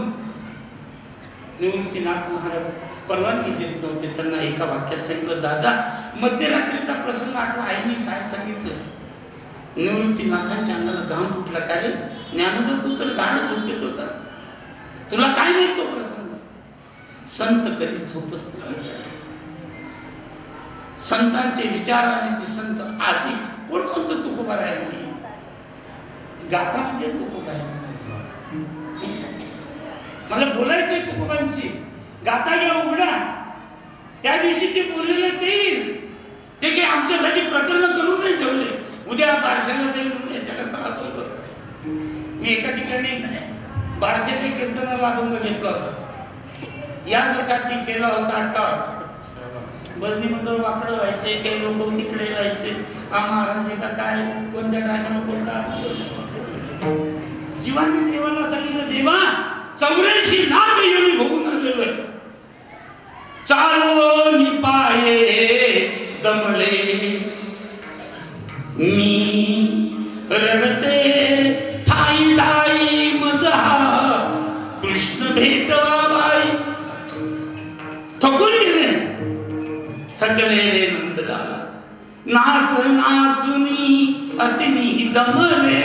निवृत्तीनाथ महाराज परवानगी देत नव्हते. त्यांना एका वाक्यात सांगितलं, दादा मध्यरात्रीचा प्रसंग आठवा. आईने काय सांगितलं? निवृत्तीनाथांच्या अंगाला घाम फुटला. का रे ज्ञानोबा, तू तर गाढ झोपेत होता, तुला काय माहित तो प्रसंग? संत कधी झोपत नाही. संतांचे विचार आणि ते संत आजी कोण म्हणतो तुकोबा राय नाही. गाथा म्हणजे तुकोबा आहे. मला बोलायचंय तुकोबांची गाथा घ्या उघडा. त्या दिवशी ते बोललेले ते येईल. ते काही आमच्यासाठी प्रकरण करून नाही ठेवले. उद्या बारशाला जाईल म्हणून याच्याकरता बोलतो. मी एका ठिकाणी बारशाच्या कीर्तनाला अभंग घेतला होता. यासाठी केला होता 8 तास. बदली मंडळ वाकडं व्हायचे, काही लोक तिकडे व्हायचे. महाराज का काय कोणत्या टायमाला कोणता जीवाने देवाला सांगितलं, देवा 84 लाख योनी भोगून आलेलो आहे. चालो निपाये दमले मी रडते ठाई ठाई मजा कृष्ण भेटवा बाई. थकून गेले, थकले रे नंदलाला. नाच नाचुनी अतिनी दमले.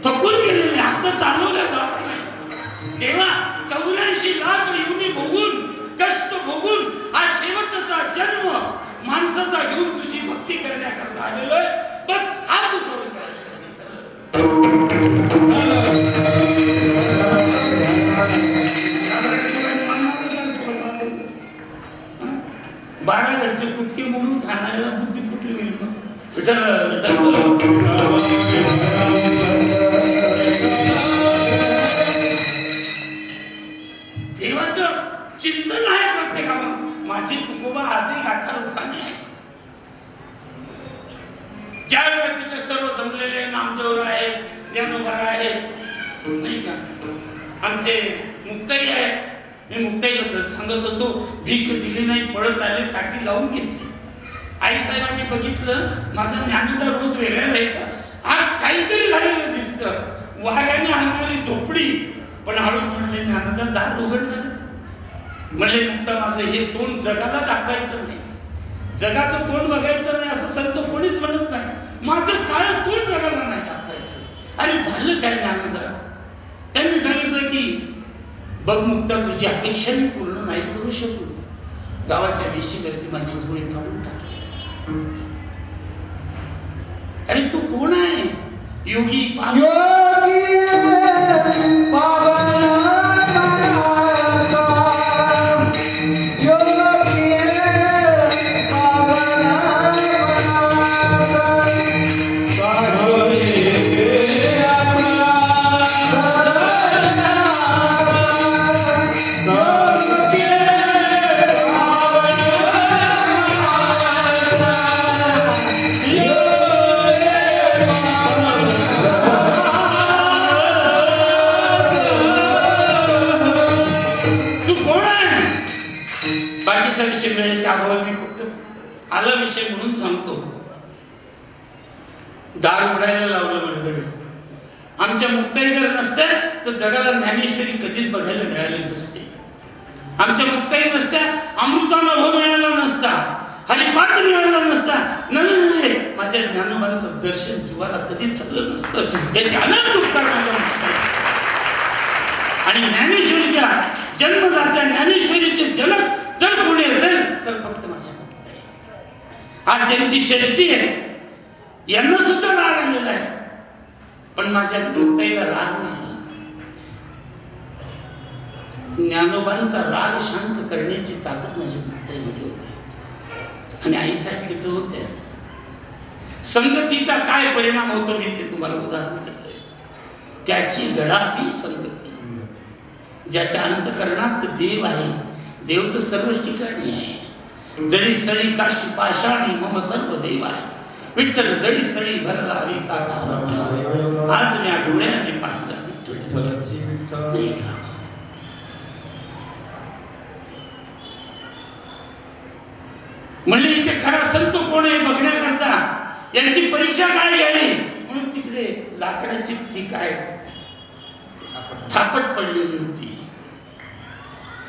थकून गेलेले, आता चालवल्या जात नाही. तेव्हा 84 लाख योनी भोगून, कष्ट भोगून हा शेवटचा जन्म माणसाचा घेऊन तुझी भक्ती करण्याकरता आलेलो आहे. बस हा तू करून करायचा. 12 घरचे कुटके म्हणून खाणाऱ्याला बुद्धी कुठली होईल? देवाचं चिंतन आहे प्रत्येकाला. माझी तुकोबा आजही गाथा रूपाने आहे. ज्या वेळेला तिथे सर्व जमलेले नामदेव आहे, ज्ञानोबा आहे, नाही का, आमचे मुक्ताई आहे. मी मुक्ताईबद्दल सांगत होतो. भीक दिली नाही, पळत आले, ताटी लावून घेतली. आईसाहेबांनी बघितलं माझा ज्ञानोबा रोज वेगळा राहायचा. आज काहीतरी झालेलं दिसतं. वाऱ्याने आणणारी झोपडी. पण हळूच म्हणले, ज्ञानोबा दार उघडणार. म्हणले, मुक्ता माझं हे तोंड जगाला दाखवायचं नाही, जगाचं तोंड बघायचं नाही असं संत कोणीच म्हणत नाही. माझं काळ तोंड जगाला नाही दाखवायचं. अरे झालं काय ज्ञानोबा? त्यांनी सांगितलं की बघ मुक्ता, तुझी अपेक्षा मी पूर्ण नाही करू शकलो. गावाच्या वेशीवरती माझी झोळी काढून टाकली. अरे तू कोण आहे? योगी योगी पावन योगी पावन आला विषय म्हणून सांगतो. दार उघडायला लावलं मंडळी. आमच्या मुक्ताई जर नसत्या तर जगाला ज्ञानेश्वरी कधीच बघायला मिळाली नसते. आमच्या मुक्ताई नसत्या अमृतानुभव मिळाला नसता, हरिपाठ मिळाला नसता, नवे माझ्या ज्ञानोबांचं दर्शन जीवाला कधीच झालं नसतं. याचे अनेक उपकार माझ्या मुक्ताई. आणि ज्ञानेश्वरीच्या जन्मदात्या ज्ञानेश्वरीचे जनक जर कोणी असेल तर फक्त माझ्या मुक्ताई. आज ज्यांची षष्टी आहे यांना सुद्धा राग आलेला आहे, पण माझ्या मुक्ताईला राग नाही. ज्ञानोबांचा राग शांत करण्याची ताकद माझ्या मुक्ताईमध्ये होती. आणि आईसाहेब तिथं होते. संगतीचा काय परिणाम होतो मी ते तुम्हाला उदाहरण देतोय. त्याची गळावी संगती. ज्याच्या अंतकरणात देव आहे, देव तर सर्वच ठिकाणी आहे. जडी स्थळी काशी पाषाणी मम सर्व देव आहे. विठ्ठल जडी स्थळी भरला हरिता ठावा. आज मी डोळ्याने पाहिला विठ्ठल. म्हणले इथे खरा संत कोण आहे बघण्याकरता यांची परीक्षा काय घ्यावी म्हणून तिकडे लाकडाची ती काय थापट पडलेली होती.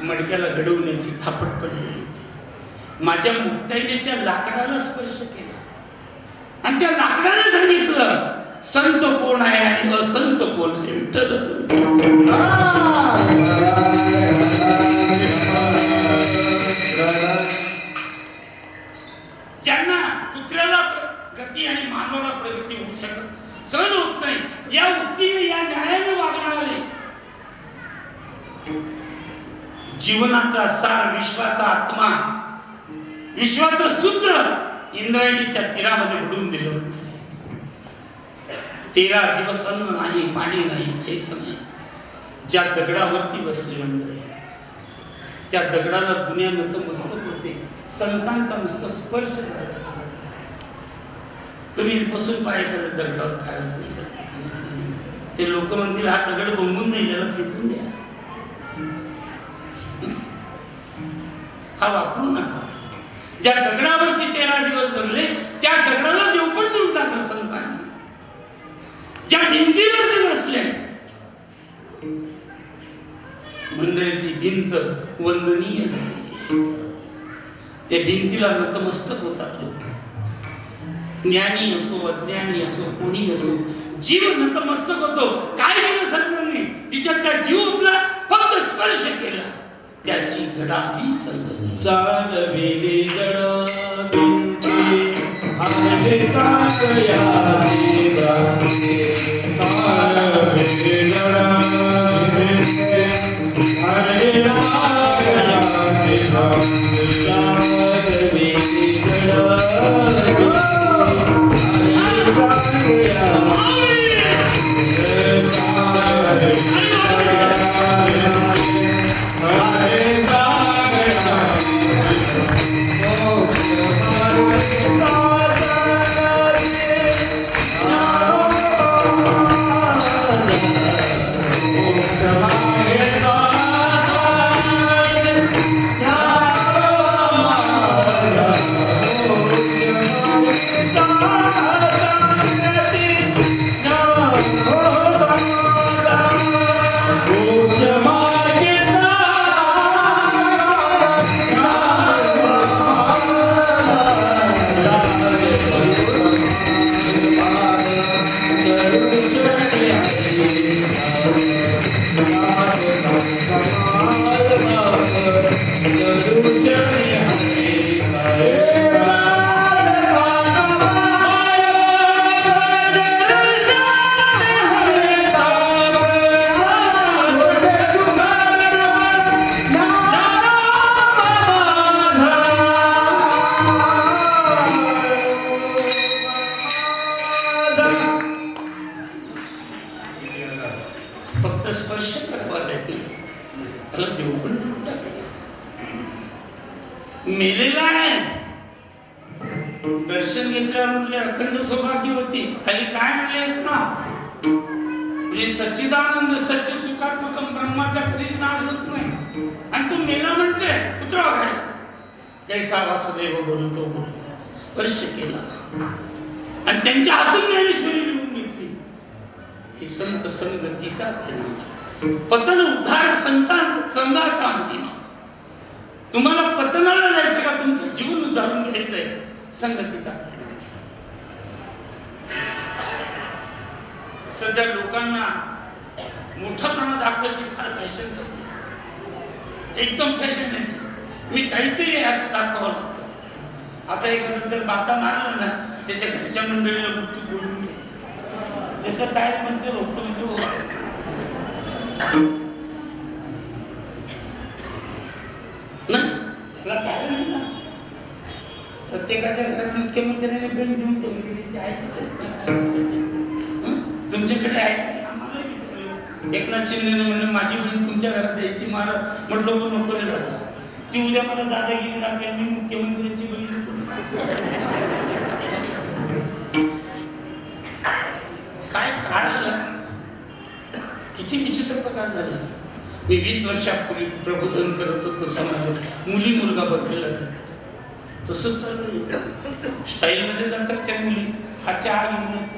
मडक्याला घडवण्याची थापट पडलेली होती. माझ्या मुक्ताईने त्या लाकडाला स्पर्श केला आणि त्या लाकडाने सांगितलं संत कोण आहे आणि असंत कोण आहे. विठ्ठल ज्यांना कुत्र्याला गती आणि मानवाला प्रगती होऊ शकत सहन होत नाही, या उक्तीने या न्यायाने वागणारे जीवनाचा सार, विश्वाचा आत्मा, विश्वाचं सूत्र इंद्रायणीच्या तीरामध्ये बुडवून दिलं. म्हणजे 13 दिवस अन्न नाही, पाणी नाही, काहीच नाही. ज्या दगडावरती बसले मंडळी त्या दगडाला दुनिया नतमस्तक होते. संतांचा नुसता स्पर्श झाला. तुम्ही बसून पाय एखाद्या दगडावर काय होते ते लोक म्हणतील हा दगड बोंबून नाही, याला फेकून द्या, हा वापरू नका. ज्या दगडावरती 13 दिवस बघले त्या दगडाला देव पण देऊन टाकलं संतांनी. ज्या भिंतीवरती बसले मंडळीची भिंत वंदनीय झाली. त्या भिंतीला नतमस्तक होतात लोक. ज्ञानी असो अज्ञानी असो कोणी असो जीव नतमस्तक होतो. काय केलं संतांनी? तिच्यातला जीव उठला, फक्त स्पर्श केला, त्याची घडावी संगती. चालविली जड भिंती हरले चाकया देवांची. चालविली जड भिंती हरले चाकया देवांची. चालविली जड फक्त स्पर्श करावा देत नाही, त्याला देव पण देऊन टाकला. मेलेला आहे, दर्शन घेतल्यावर म्हटले अखंड सौभाग्य होती. खाली काय म्हणलेच ना, म्हणजे सच्चिदानंद सच्च सुखात्मकम ब्रह्माचा कधीच नाश होत नाही. आणि तू मेला म्हणते उतरावा खाली. कैसा वासुदेव बोलतो बोलतो स्पर्श केला आणि त्यांच्या हातून ज्ञानेश्वरी लिहून घेतली. ही संत संगतीचा परिणाम. पतन उद्धार संघाचा महिमा. तुम्हाला पतनाला जायचं का तुमचं जीवन उद्धारून घ्यायचंय? संगतीचा परिणाम. सध्या लोकांना मोठापणा दाखवायची फार फॅशन चालते. एकदम फॅशन आहे. मी काहीतरी असं दाखवावं लागतं. असं एखादं जर बाता मारलं ना त्याच्या घरच्या मंडळीला गुपचूप बोलून घ्यायचं. त्याचं काय पंचर होतं म्हणजे नाही त्याला काय नाही ना. प्रत्येकाच्या घरात मुख्यमंत्र्याने बेल घेऊन ठेवलेली आहे. तुमच्याकडे आहे. एकनाथ शिंदेने म्हणलं माझी बहीण तुमच्या घरात द्यायची. महाराज म्हटलं पण नको रे दादा. ती उद्या मला दादागिरी दाखवेल. मी मुख्यमंत्र्यांची बहीण. काय काळ आला. किती विचित्र प्रकार झाला. मी 20 वर्षापूर्वी प्रबोधन करत होतो समाजात. मुली मुलगा बदलला जातो तसंच चालू. स्टाईलमध्ये जातात त्या मुली. हा चहा घेऊन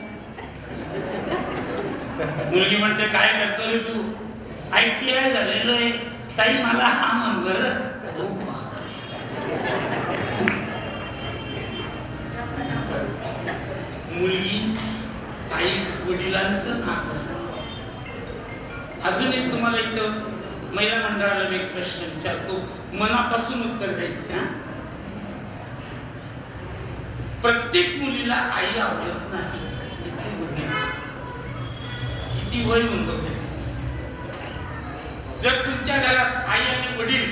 मुलगी म्हणते काय करतो रे तू? ITI झालेलो आहे ताई मला हा म्हण बरं. मुलगी आई वडिलांचं नाक असतं. अजून एक तुम्हाला इथं महिला मंडळाला मी एक प्रश्न विचारतो. मनापासून उत्तर द्यायचं. हा प्रत्येक मुलीला आई आवडत नाही. किती वय म्हणतो जर तुमच्या घरात आई आणि वडील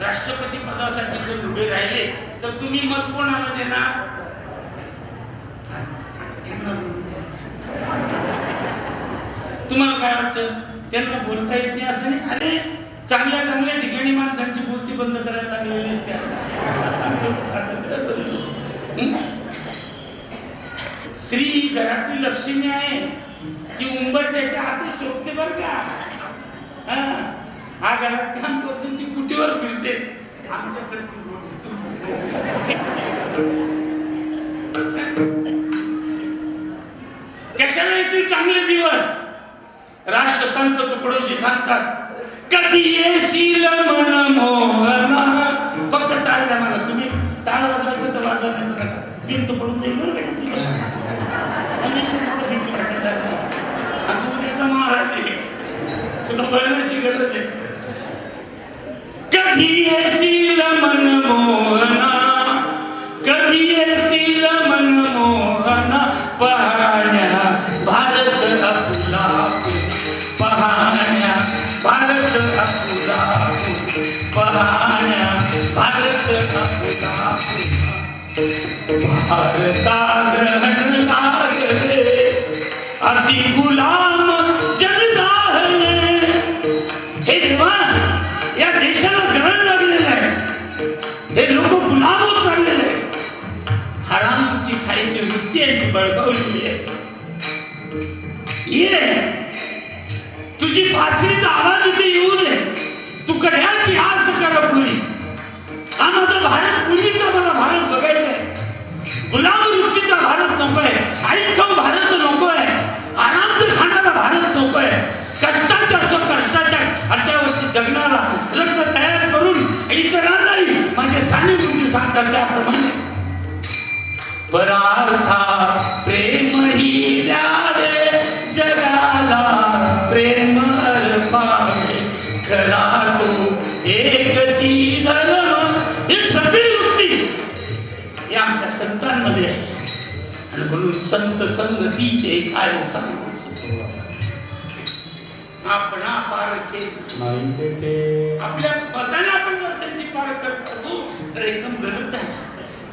राष्ट्रपती पदासाठी जर उभे राहिले तर तुम्ही मत कोणाला देणार? तुम्हाला काय वाटतं? त्यांना बोलता येत नाही असं नाही. अरे चांगल्या चांगल्या ठिकाणी माणसांची बोलती बंद करायला लागलेली त्या. स्त्री घरातली लक्ष्मी आहे. ती उंबरट्याच्या हाती शोभते बरं का. हा घरात काम करतो ती कुठेवर फिरते. आमच्याकडची कशाला येतील चांगले दिवस? राष्ट्रसंत तुकडोजी सांगतात कधी येशील मन मोहना. फक्त टाळ द्या मला. तुम्ही टाळ वाजवायचं तर वाजवायचं का? भिंत पडून जाईल बरं का. तू उद्याचा महाराज आहे. तुला बळण्याची गरज आहे. कधी येशील मन मोहना. कधी येशील मन मोहना. पाहण्या भारत आपुला. पाहण्या भारत आपुला. पाहण्या भारत आपुला. भारता ग्रहण लागले अति गुलाम जनदाहले. हे देवा या देशाला ग्रहण लागलेलं आहे. हे लोक गुलाम होत चाललेले आहे. हरामची खायची वृत्ती यांची बळकावलेली आहे. ये तुझी बासरीचा आवाज इथे येऊ दे. तू कड्याची आस कर पुरी. हा माझा भारत पूर्वीचा मला भारत बघायचा आहे. गुलाम वृत्तीचा भारत नकोय. ऐकम भारत नकोय. आरामचं खाणारा भारत नकोय. कष्टाच्या स्वकष्टाच्या ह्याच्यावरती जगणारा रक्त तयार करून इतरांनाही माझे सानिध्य सांगतात त्याप्रमाणे परार्था प्रेम ही द्यावे जगाला. प्रेम अर्पावे खरा तो एकची धर्म. ही सगळी वृत्ती हे आमच्या संतांमध्ये आहे. आणि म्हणून संत संगतीचे काय सांगू आपण पारखे आपल्या मताने आपण जर त्यांची पार करत असू तर एकदम गलत आहे.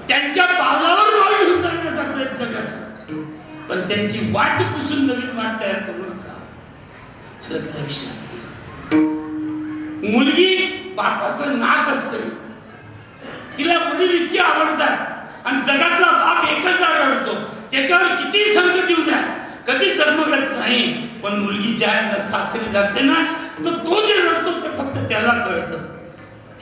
त्यांच्या पावलावर पाऊल घेऊन जाण्याचा प्रयत्न करा. पण त्यांची वाट पुसून नवीन वाट तयार करू नका. मुलगी बापाचं नाक असतं. तिला वडील इतके आवडतात आणि जगातला बाप एकच आवडतो. त्याच्यावर किती संकट येऊ द्या कधी धर्मगत नाही. पण मुलगी ज्या वेळेला सासरी जाते ना तर तो जे रडतो ते फक्त त्याला कळतं.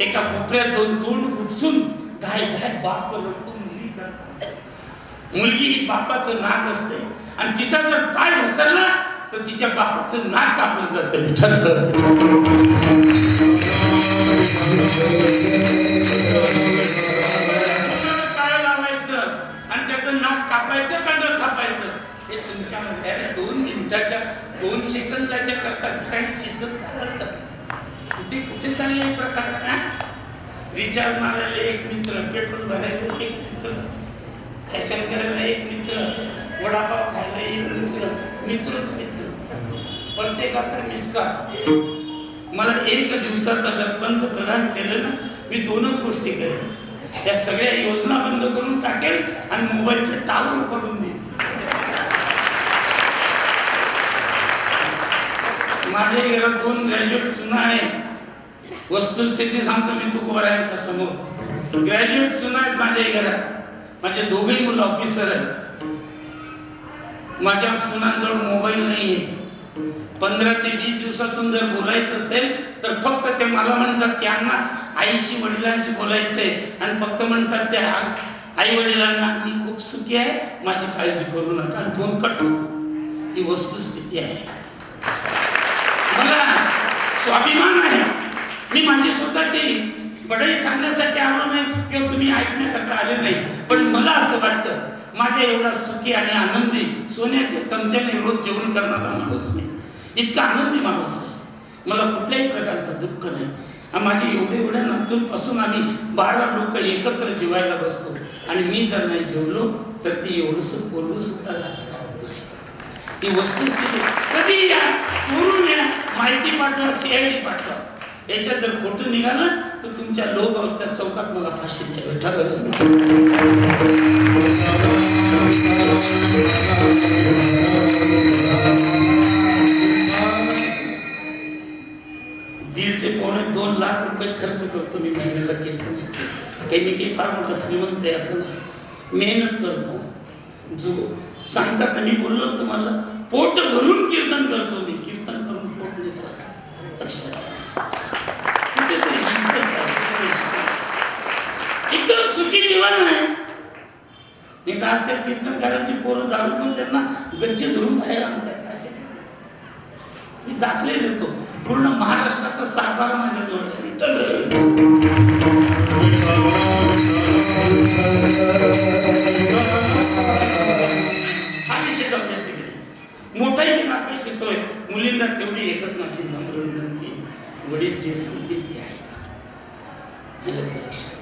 एका कोपऱ्यात जाऊन तोंड खुपसून धाय धाय बाप रडतो. मुली करतात मुलगी ही बापाचं नाक असते आणि तिचा जर पाय घसरला तर तिच्या बापाचं नाक कापलं जातं. विठ्ठल काय लावायचं आणि त्याचं नाक कापायचं का न कापायचं हे तुमच्यामध्ये आहे. 2 मिनिटाच्या 2 सेकंदाच्या करता घराण्याची इज्जत काय करतात. कुठे चालले हे प्रकार. रिचार्ज मारायला एक मित्र, पेट्रोल भरायला एक मित्र, फॅशन करायला एक मित्र, वडापाव खायला एक मित्र, मित्रच मित्र. प्रत्येकाचा निष्कार. मला 1 दिवसाचा जर पंतप्रधान केलं ना मी 2च गोष्टी करेन. या सगळ्या योजना बंद करून टाकेल आणि मोबाईलचे टावर पडून देईन. माझ्या घरात 2 ग्रॅज्युएट सुना आहे. वस्तुस्थिती सांगतो मी तुकोबारायांच्या समोर. ग्रॅज्युएट सुना आहेत माझ्या घरात. माझे दोघेही मुलं ऑफिसर आहेत. माझ्या सुनांजवळ मोबाईल नाही आहे. 15 ते 20 दिवसातून जर बोलायचं असेल तर फक्त ते मला म्हणतात की अण्णा आईशी वडिलांशी बोलायचंय आणि फक्त म्हणतात त्या आई वडिलांना मी खूप सुखी आहे, माझी काळजी करू नका आणि फोन कट होतो. ही वस्तुस्थिती आहे. मला स्वाभिमान आहे. मी माझी स्वतःची बढाई सांगण्यासाठी आलो नाही किंवा तुम्ही ऐकण्याकरता आले नाही, पण मला असं वाटतं माझ्या एवढा सुखी आणि आनंदी सोन्याच्या चमच्याने रोज जेवण करणारा माणूस मी, इतका आनंदी माणूस आहे. मला कुठल्याही प्रकारचं दुःख नाही. माझी एवढ्या नातूंपासून आम्ही 12 लोक एकत्र जेवायला बसतो आणि मी जर नाही जेवलो तर ती एवढंसं पोरगं सुद्धा लाज करत नाही. ही वस्तुस्थिती. कधी या चोरून या, माहिती पाठवा, CID पाठवा. याच्यात जर खोटं निघालं तर तुमच्या लोहगावच्या चौकात मला फाशी द्यावी. ठरवलं. $1.5 ते $2 लाख खर्च करतो मी महिन्याला कीर्तनाचे. काही मी काही फार मोठा श्रीमंत आहे असं नाही. मेहनत करतो. जो सांगतात मी बोललो तुम्हाला पोट भरून कीर्तन करतो. मी कीर्तन करून पोट नाही करत. लक्षात एकदम सुखी जीवन आहे. नाही तर आजकाल कीर्तनकारांची पोरं दारू पण त्यांना गच्चे धरून बाहेर आणतात. असे मी दाखले देतो. पूर्ण महाराष्ट्राचा 7-12 माझ्याजवळ आहे. हा विषय जाऊ द्या तिकडे. मोठाही की दाखवायची सोय. मुलींना तेवढी एकच माझी नम्र विनंती, वडील जे सांगतील ते ऐका. लक्षात.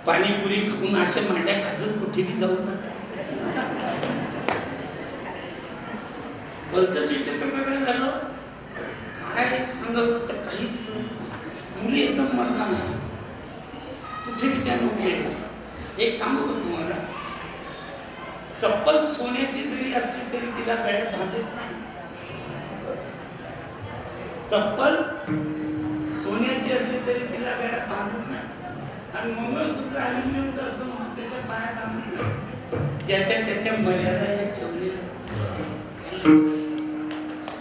पाणीपुरी खाऊन अशा मांड्या खाजत कुठे बी जाऊ नका. भलतच विचित्र प्रकारे झालं. काय सांगत तर काहीच मुली एकदम मर्दान आहे. कुठे बी त्या नोकरी. एक सांगू का तुम्हाला, चप्पल सोन्याची जरी असली तरी तिला गळ्यात बांधत नाही. चप्पल सोन्याची असली तरी तिला गळ्यात बांधत नाही. आणि मंगळसूत्र अल्युमिनियमचं असतं म्हणून त्याच्या पायात आणत नाही. त्याच्या मर्यादा या ठेवलेल्या.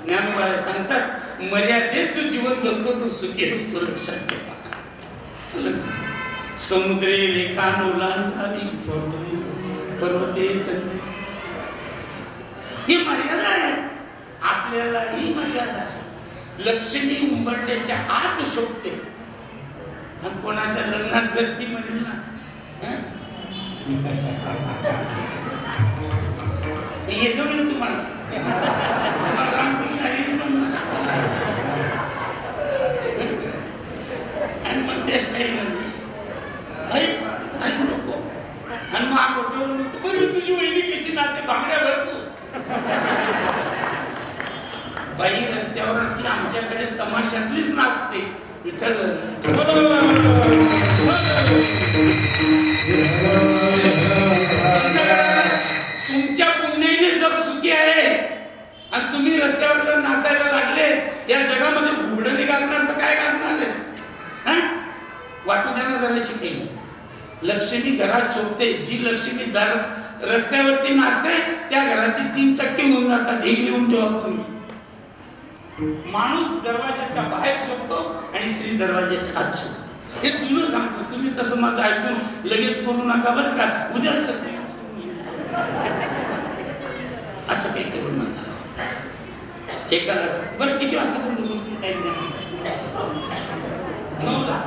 ज्ञानोबा सांगतात मर्यादेत जो जीवन जगतो तो सुखी असतो. लक्षात ठेवा. समुद्रे रेखान ओलांडावी पर्वते संगीत. ही मर्यादा आहे. आपल्याला ही मर्यादा आहे. लक्ष्मी उंबरट्याच्या आत शोभते आणि कोणाच्या लग्नात जर ती म्हणेल ना हे जमेल तुम्हाला. रामकृष्ण हरी जमणार आणि मग त्या स्टाईल मध्ये अरे अरे नको. आणि मग मोठ्यावर म्हणतो बरं तुझी वहिनी कशी नाते बांगड्या भरतो. बाई रस्त्यावर ती आमच्याकडे तमाशातलीच नाचते. विठ्ठल तुमच्या पुण्याने जग सुखी आहे आणि तुम्ही रस्त्यावर जर नाचायला लागले या जगामध्ये घुबडं नाही गागणार तर काय गागणार आहे. वाटू द्या ना जरा शिकेल. लक्ष्मी घरात शोभते. जी लक्ष्मी रस्त्यावरती नाचते त्या घराची 3% होऊन जातात. हे लिहून ठेवा तुम्ही. माणूस दरवाजाच्या बाहेर शोभतो आणि स्त्री दरवाजाच्या आत शोभते. हे जुनं सांगतो. तुम्ही तसं माझं ऐकून लगेच करू नका बरं का. उद्या सगळे असं काही करू नका. एकाला बरं किती वाजता बंद करतो टाइम द्या. 9ला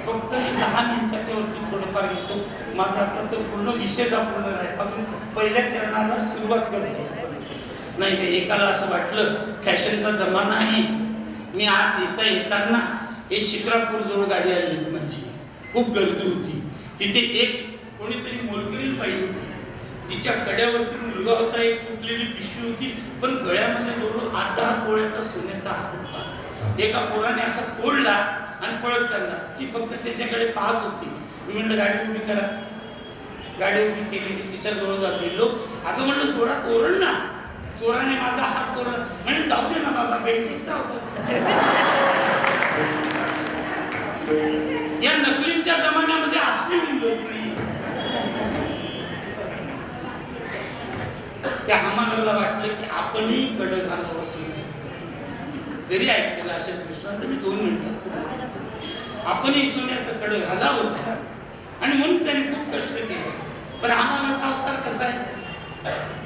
फक्त 10 मिनिटाच्या वरती थोडंफार घेतो. माझा आता तर पूर्ण विषयचा पूर्ण आहे. अजून पहिल्या चरणाला सुरुवात करतो. नाही एकाला असं वाटलं फॅशनचा जमाना आहे. मी आज येताना हे शिक्रापूर जवळ गाडी आली होती माझी. खूप गर्दी होती तिथे. एक कोणीतरी मोलकरीण बाई होती. तिच्या कड्यावरती मुलगा होता. एक तुटलेली पिशवी होती. पण गळ्यामध्ये जवळ 8-10 तोळ्याचा सोन्याचा हार होता. एका पोराने असा तोडला आणि पळत चालला. ती फक्त त्याच्याकडे पाहत होती. मी म्हणलं गाडी उभी करा. गाडी उभी केली. मी तिच्या जवळ गेलो. अगं म्हणलं जोरात ओरड ना. चोराने माझा हात तोडला. म्हणजे जाऊ दे ना बाबा बेंटिकचा होता. या नकलींच्या जमान्यामध्ये असली उमजत नाही. त्या आम्हाला वाटलं की आपणही कडक घालावं सोन्याचं. जरी ऐकलेलं असेल कृष्ण तर मी 2 मिनिटात आपणही सोन्याचं कडक घालावं. आणि म्हणून त्याने खूप कष्ट केले. पण आम्हालाचा अवतार कसा आहे.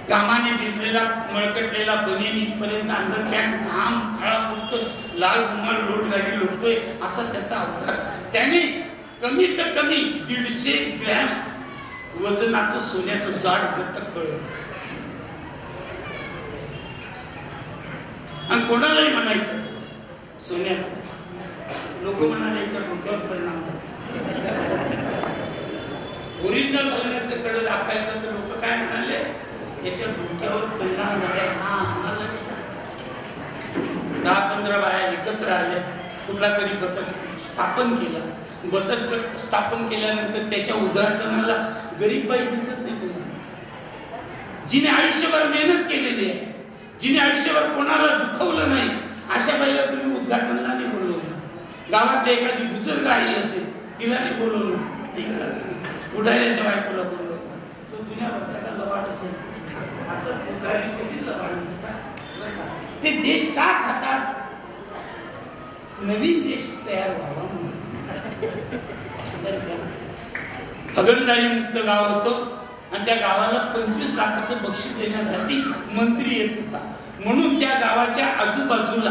घामाने भिजलेला मळकटलेला बनियन इथपर्यंत अंडर पॅन्ट घाम काळा फुटतो लाल रुमाल लोट गाडी लोटतोय असा त्याचा अवतार. त्याने कमीत कमी 150 ग्रॅम वजनाचं सोन्याचं जाड जट्ट कळलं. आणि कोणालाही म्हणायचं सोन्याचं. लोक म्हणाले याच्या डोक्यावर परिणाम होतो. ओरिजिनल सोन्याचं कडं दाखवायचं तर लोक काय म्हणाले याच्या डोक्यावर परिणाम झाला. हा आम्हाला 10-15 बाया एकत्र आल्या. कुठला तरी बचत स्थापन केला. बचत गट स्थापन केल्यानंतर त्याच्या उद्घाटनाला गरीब बाई दिसत नाही कोणाला. जिने आयुष्यभर मेहनत केलेली आहे. जिने आयुष्यभर कोणाला दुखवलं नाही अशा बाईला तुम्ही उद्घाटनाला नाही बोलवलं. गावातली एखादी बुजुर्ग आई असेल तिला नाही बोलवलं. पुढाऱ्याच्या बायकोला बोलवलं. तो दुनियाभरचा का लवाट असेल. आता पुढारी कधी लवाट नसतात. ते देश का खातात. नवीन देश तयार व्हावा म्हणून. हगणदारी मुक्त गाव होतं आणि त्या गावाला 25 लाखाचं बक्षीस देण्यासाठी मंत्री येत होता. म्हणून त्या गावाच्या आजूबाजूला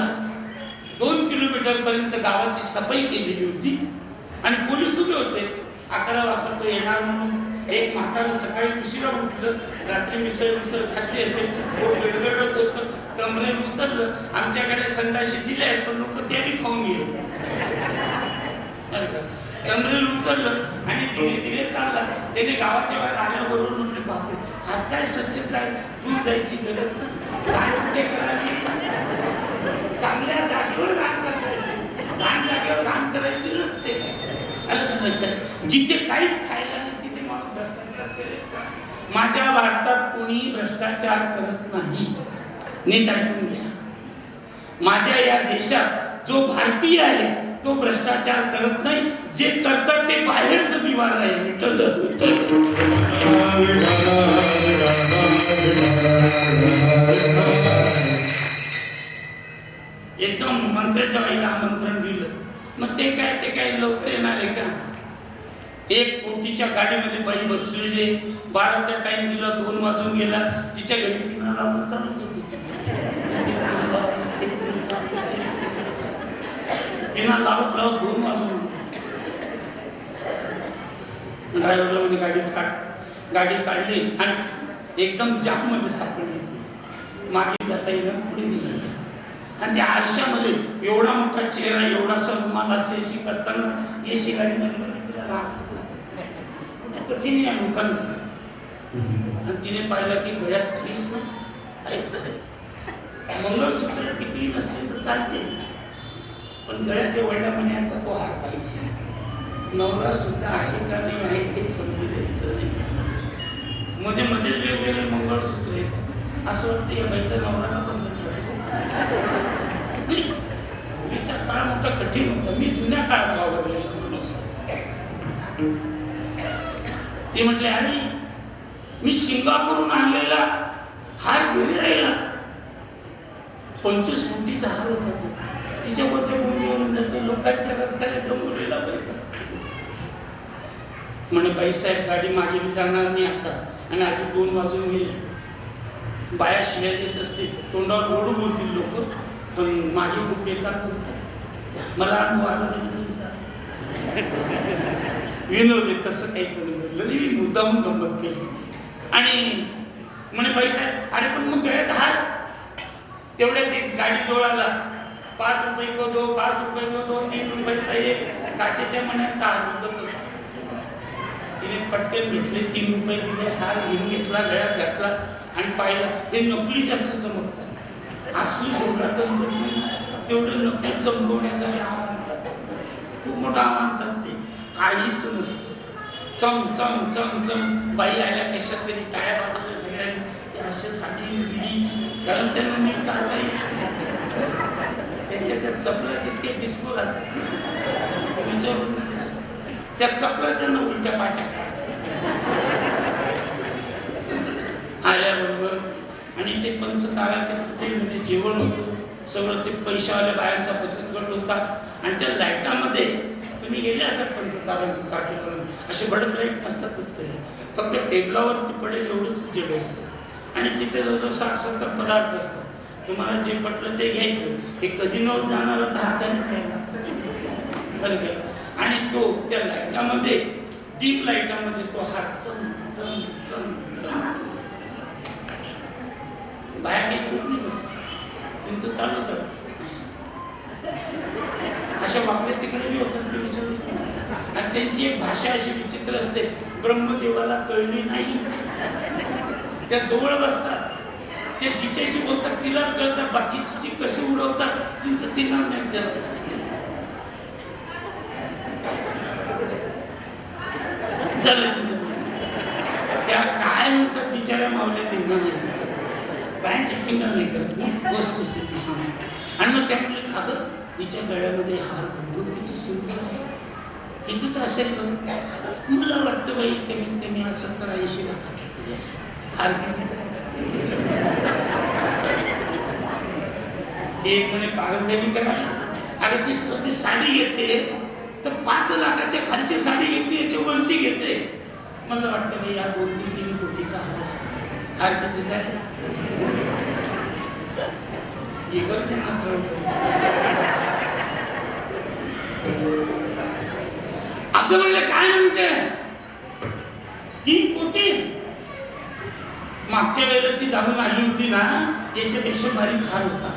2 किलोमीटर पर्यंत गावाची सफाई केलेली होती आणि पोलीस उभे होते. 11 वाजता तो येणार म्हणून. एक म्हातारं सकाळी उशिरा उठलं. रात्री मिसळ खाल्ली असेल. पोट गडगडत होतं. कमरेल उचललं. आमच्याकडे संडाशी दिले आहेत पण लोक त्याने खाऊन गेले. कमरेल उचललं आणि धीरे धीरे चालला. त्याने गावाच्या बाहेर आल्याबरोबर म्हटले बापरे आज काय स्वच्छता आहे. तू जायची गरज नाही. कुठे करावी. चांगल्या जागेवर घाण करता येते. घाण जागेवर घाण करायची नसते. लक्षात. जिथे काहीच खायला नाही तिथे माणूस भ्रष्टाचार करेल का. माझ्या भारतात कोणीही भ्रष्टाचार करत नाही. नीट ऐकून घ्या. माझ्या या देशात जो भारतीय आहे तो भ्रष्टाचार करत नाही. जे करतात ते बाहेरचं बिवार आहे. विठ्ठल एकदम मंत्र्याच्या बाईला आमंत्रण दिलं. मग ते काय लवकर येणार आहे का. 1 कोटीच्या गाडीमध्ये बाई बसलेली. 12चा टाइम दिला. 2 वाजून गेला. तिच्या घरी पिना लावून चालत होती. पिना लावत 2 वाजून. ड्रायव्हरला म्हणजे गाडी काढली आणि एकदम जाम मध्ये सापडली. मागे जाता येणं पुढे गेली. आणि त्या आरशामध्ये एवढा मोठा चेहरा एवढासा रुमाल अशी करताना एसी गाडीमध्ये तिला राग कठीण आहे लोकांचं. आणि तिने पाहिलं की गळ्यात काहीच नाही. मंगळसूत्र टिकली नसली तर चालते पण गळ्यात एवढ्या महिन्याचा तो हार पाहिजे. नवरा सुद्धा आहे का नाही आहे हे समजू द्यायचं नाही. मध्ये मध्येच वेगवेगळे मंगळसूत्र येतात. असं वाटतं या बाईचा नवराला बदलत नाही. पूर्वीचा काळ मोठा कठीण होता. मी जुन्या काळात वावरलेला माणूस. ते म्हटले अरे मी सिंगापूरहून आणलेला हार घरी राहिला. 25 कोटीचा हार होता तो. तिच्या कोणत्या भूमीवरून जातो. लोकांच्या रक्ताने जमवलेला पैसा. म्हणे बाईसाहेब गाडी मागे मी जाणार नाही आता. आणि आधी 2 वाजून गेले. बाया शिव्या देत असते, तोंडावर गोड बोलतील लोक, पण मागे खूप बेकार बोलतात. मला अनुभव आला तुमचा. विनोद तसं काही कोणी बोललं नाही, मी मुद्दामून गंमत केली. आणि म्हणे बाई साहेब, अरे पण मग गळ्यात हार. तेवढ्यात एक गाडी जोडाला 5 रुपये को दो, 5 रुपये को दो, 3 रुपयाचा एक काचेच्या मण्याचा हार विकत होता. तिने पटकन घेतले, 3 रुपये दिले, हार घेऊन घेतला, गळ्यात घातला आणि पाहिला हे नकली जास्त चमकतात. असली सोडला चमकत नाही, तेवढं नकली चमकवण्याचा ते म्हणतात. खूप मोठा मानतात ते, काहीच नसतं. चम चम चम चम. बाई आल्या कशात तरी टाळ्या वाजवल्या सगळ्यांनी. ते असे साडी बिडी, कारण त्यांना नीट चालता येत नाही. त्यांच्या त्या चपला जितके डिस्को राहतात विचारून नका, त्या चपला त्यांना उलट्या पाट्या आल्याबरोबर. आणि ते पंचतारामध्ये जेवण होतं सगळं. ते पैशावाल्या बायांचा बचत गट होता. आणि त्या लाईटामध्ये तुम्ही गेले असाल पंचतारांकी काठीपर्यंत, असे बडक लाईट नसतातच कधी, फक्त टेबलावरती पडेल एवढंच जेड असतं. आणि तिथे जवळजवळ 60-70 पदार्थ असतात. तुम्हाला जे पटलं ते घ्यायचं. हे कधी न जाणार तर हाताने घ्यायला बरं काय. आणि तो त्या लाईटामध्ये, डीम लाईटामध्ये तो हात चम चम चम चम. बाया काही चूक नाही बस, त्यांचं चालूच राहतं. अशा वाकडे तिकडे बी होतात ते विचारू. आणि त्यांची एक भाषा अशी विचित्र असते, ब्रह्मदेवाला कळली नाही. त्या जवळ बसतात, ते जिच्याशी बोलतात तिलाच कळतात, बाकीची कशी उडवतात तिचं तिला माहिती असतं. झालं तिचं त्या काय म्हणतात बिचाऱ्या मावल्या त्यांना माहिती. बँक ऍक्टिंग नाही करत ना, वस्तुस्थिती सांगून. आणि मग त्या म्हणले खागं हिच्या गळ्यामध्ये हार बंदूक किती सुंदर आहे, कितीच असेल बरं. मला वाटतं बाई कमीत कमी 70-80 लाखाचा तरी असेल. हार कितीच आहे ते. म्हणे पागल झाली का? अगं ती साडी घेते तर 5 लाखाच्या खालची साडी घेते, याच्या वरची घेते. मला वाटतं बाई या 2-3 कोटीचा हार असेल. हार कितीचा आहे हे बरं ध्यानात राहू. आता म्हणले काय म्हणते 3 कोटी. मागच्या वेळेला ती जाऊन आली होती ना, याच्यापेक्षा बारीक हार होता.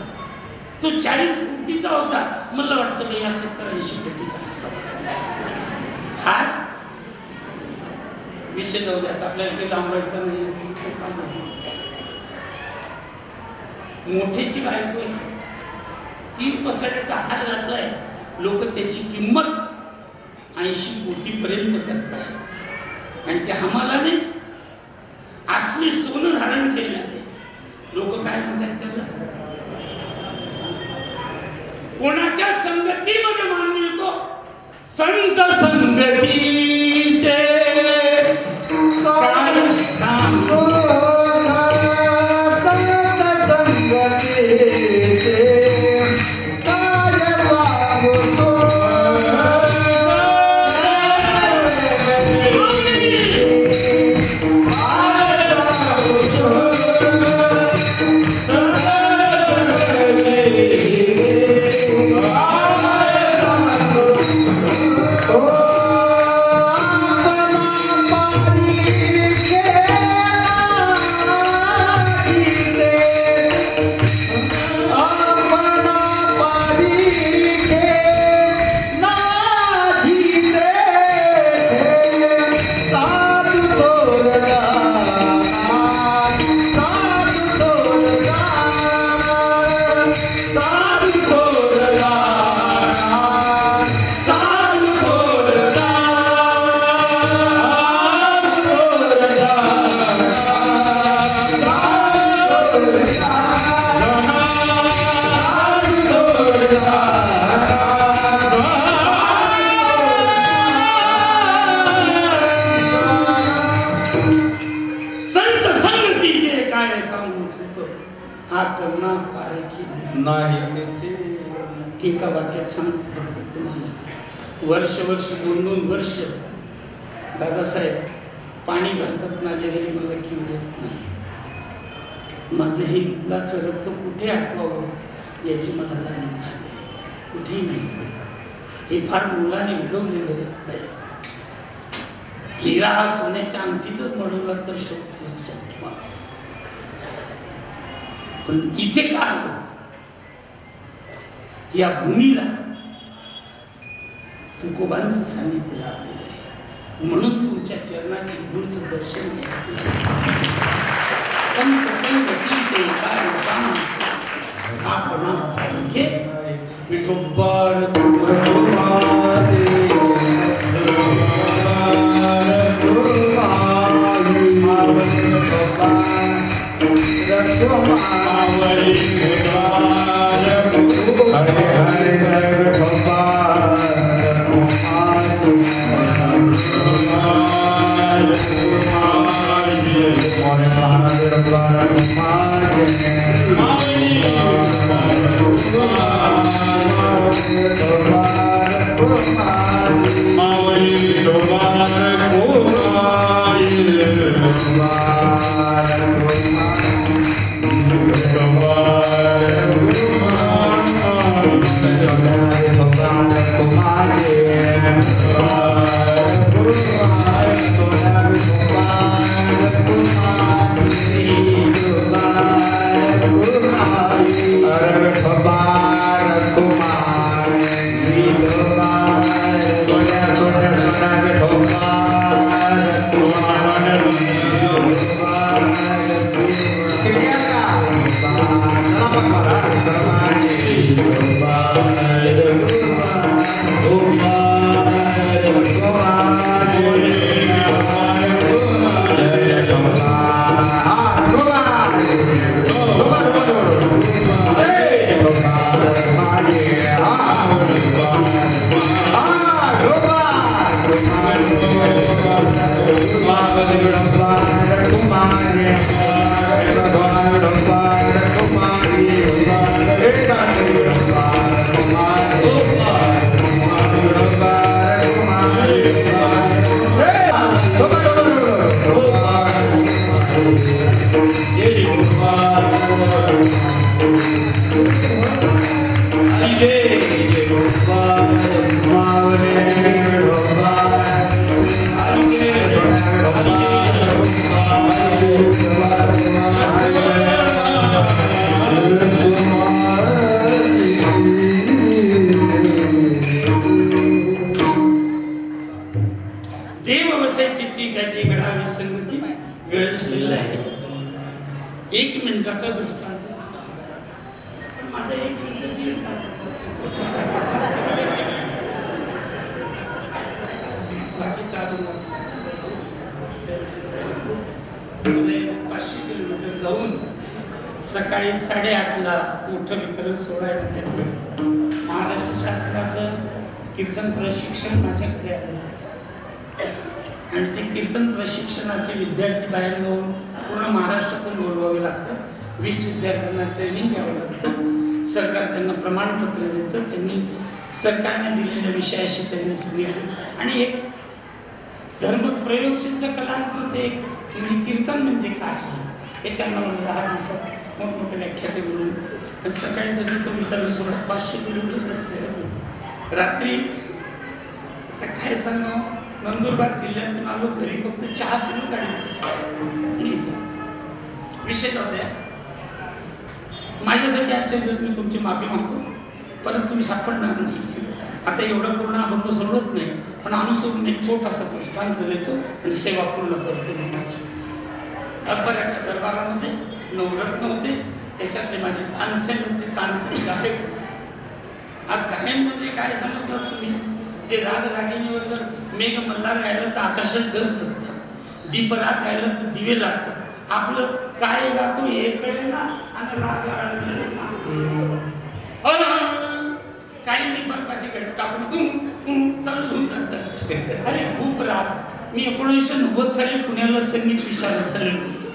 तो 40 कोटीचा होता. मला वाटतं की या 70-80 कोटीचा असतो हार. विषय जाऊ द्यात, आपल्याला काही लांबायचा नाही. मोठ्याची बायको 3 पसाड्याचा हार घातलाय. लोक त्याची किंमत 80 कोटीपर्यंत करतात. आणि ते आम्हाला नाही, असली सोनं धारण केले. लोक काय म्हणतात त्याला, कोणाच्या संगतीमध्ये मान मिळतो. संत संगतीचे काय सांगू. एका वाक्यात सांगतो तुम्हाला. वर्ष 2-2 वर्ष दादासाहेब पाणी भरतात माझ्या घरी, मला किव येत नाही. माझं हे मुलाचं रक्त कुठे आटवावं याची मला जाणीव असते, कुठेही नाही. हे फार मुलाने घडवलेलं रक्त आहे. हिरा हा सोन्याच्या अंगठीतच मळवला तर शोध लक्षात ठेवा. पण इथे का आलो? या भूमीला तुकोबांचं सानिध्य लाभलेलं आहे, म्हणून तुमच्या चरणाची धूळचं दर्शन घ्या. संत संगतीचे कार्यक्रम आपण पालखे विठोबार एक मिनिटाचा दृष्टांत. माझा एक पाचशे किलोमीटर जाऊन सकाळी 8:30ला मोठं वितरण सोहळा आहे. महाराष्ट्र शासनाचं कीर्तन प्रशिक्षण माझ्याकडे आलेलं आहे आणि ते कीर्तन प्रशिक्षणाचे विद्यार्थी बाहेर जाऊन पूर्ण महाराष्ट्रातून बोलवावे लागतात. 20 विद्यार्थ्यांना ट्रेनिंग द्यावं लागतं. सरकार त्यांना प्रमाणपत्र देतं. त्यांनी सरकारने दिलेल्या विषयाशी त्यांनी निगडीत आणि एक धर्मप्रयोग सिद्ध कलांचं ते म्हणजे कीर्तन म्हणजे काय हे त्यांना म्हणजे 10 दिवसात मोठमोठे व्याख्याते बोलून आणि सकाळी जर तिथं वितरण सोहळा 500 किलोमीटर जायचं. रात्री आता काय सांगा, नंदुरबार जिल्ह्यातून आलो घरी, फक्त चहा पिऊन गाडी विषय जाऊ द्या. माझ्यासाठी आजच्या दिवस मी तुमची माफी मागतो, परत तुम्ही सापडणार नाही. आता एवढं पूर्ण अभंग सोडत नाही, पण अनुसरून एक छोटासा दृष्टांत देतो आणि सेवा पूर्ण करतो. मी माझी अकबराच्या दरबारामध्ये 9 रत्न होते, त्याच्यातले माझे तानसेन होते. तानसेन गायक. आज गायन म्हणजे काय समजलं तुम्ही? ते राग रागिणीवर जर मेघ मल्हार गायला तर आकाशात ढग जगतात, दीपराग गायला तर दिवे लागतात. आपलं काय गातो हे कळे ना आणि राग काही नाही बर्फाची कडे टाकून चालू होऊन जातात. अरे खूप राग. मी 1990 साली पुण्याला संगीत विशारद झालेलो होतो.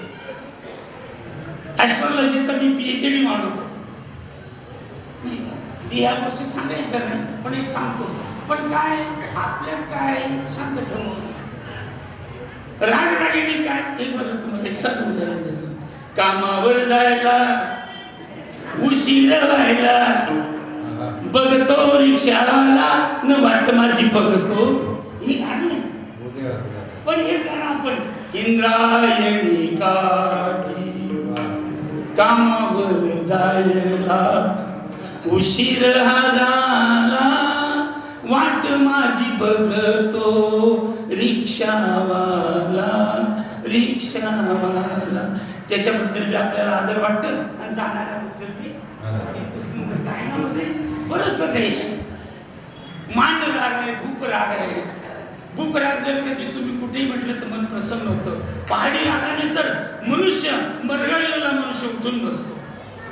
ॲस्ट्रॉलॉजीचा मी PhD माणूस आहे. या गोष्टी सांगायच्या नाही, पण एक सांगतो. पण काय आपल्यात काय शांत ठेवून रागरागिणी काय एक बघा तुम्हाला एक साधं उदाहरण देतो. कामावर जायला उशीर व्हायला बघतो रिक्षावाला न वाट माझी बघतो. ही गाणी आहे. पण हे गाणं आपण इंद्रायणी काठी कामावर जायला उशीर हा झाला वाट माझी बघतो रिक्षावाला रिक्षावाला. त्याच्याबद्दल बी आपल्याला आदर वाटतं आणि जाणाऱ्याबद्दल बी सुंदर गायनामध्ये बरंच काही आहे. मांड राग आहे, भूप राग आहे. भूप राग जर कधी तुम्ही कुठेही म्हटलं तर मन प्रसन्न होतं. पहाडी रागाने तर मनुष्य मरगळलेला मनुष्य उठून बसतो.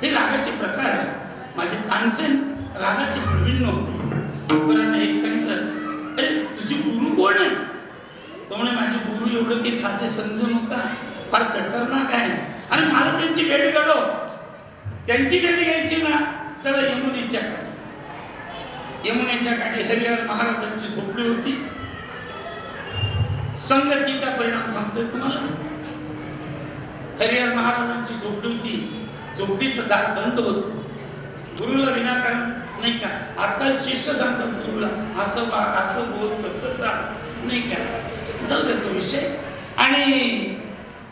हे रागाचे प्रकार आहे. माझे तानसेन रागाचे प्रवीण होते. बराने एक सांगितलं, अरे तुझे गुरु कोण आहे? तो म्हणे माझे गुरु एवढं काही साधे समजू नका, फार खतरनाक आहे आणि मला त्यांची भेट घडव. त्यांची भेट घ्यायची ना, चला यमुनेच्या काठी. यमुनेच्या काठी हरिहर महाराजांची झोपडी होती. संगतीचा परिणाम सांगतोय तुम्हाला. हरिहर महाराजांची झोपडी होती. झोपडीचं दार बंद होतं. गुरुला विनाकारण नाही का, आजकाल शिष्य सांगतात गुरुला असं वाग असं बोल कसं जा नाही का, जाऊ दे तो विषय. आणि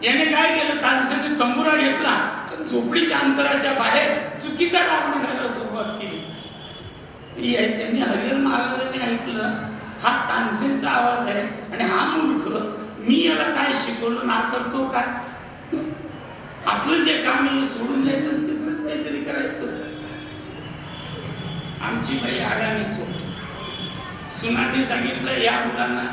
याने काय केलं, तानसेने तंबुरा घेतला, झोपडीच्या अंतराच्या बाहेर चुकीचा राग म्हणायला सुरुवात केली. त्यांनी हरिहर महाराजांनी ऐकलं, हा तानसेनचा आवाज आहे आणि हा मूर्ख, मी याला काय शिकवलं ना करतो काय. आपलं जे काम आहे सोडून द्यायचं, तिसरंच काहीतरी करायचं. आमची बाई आडाणी चोट. सुनांनी सांगितलं या मुलांना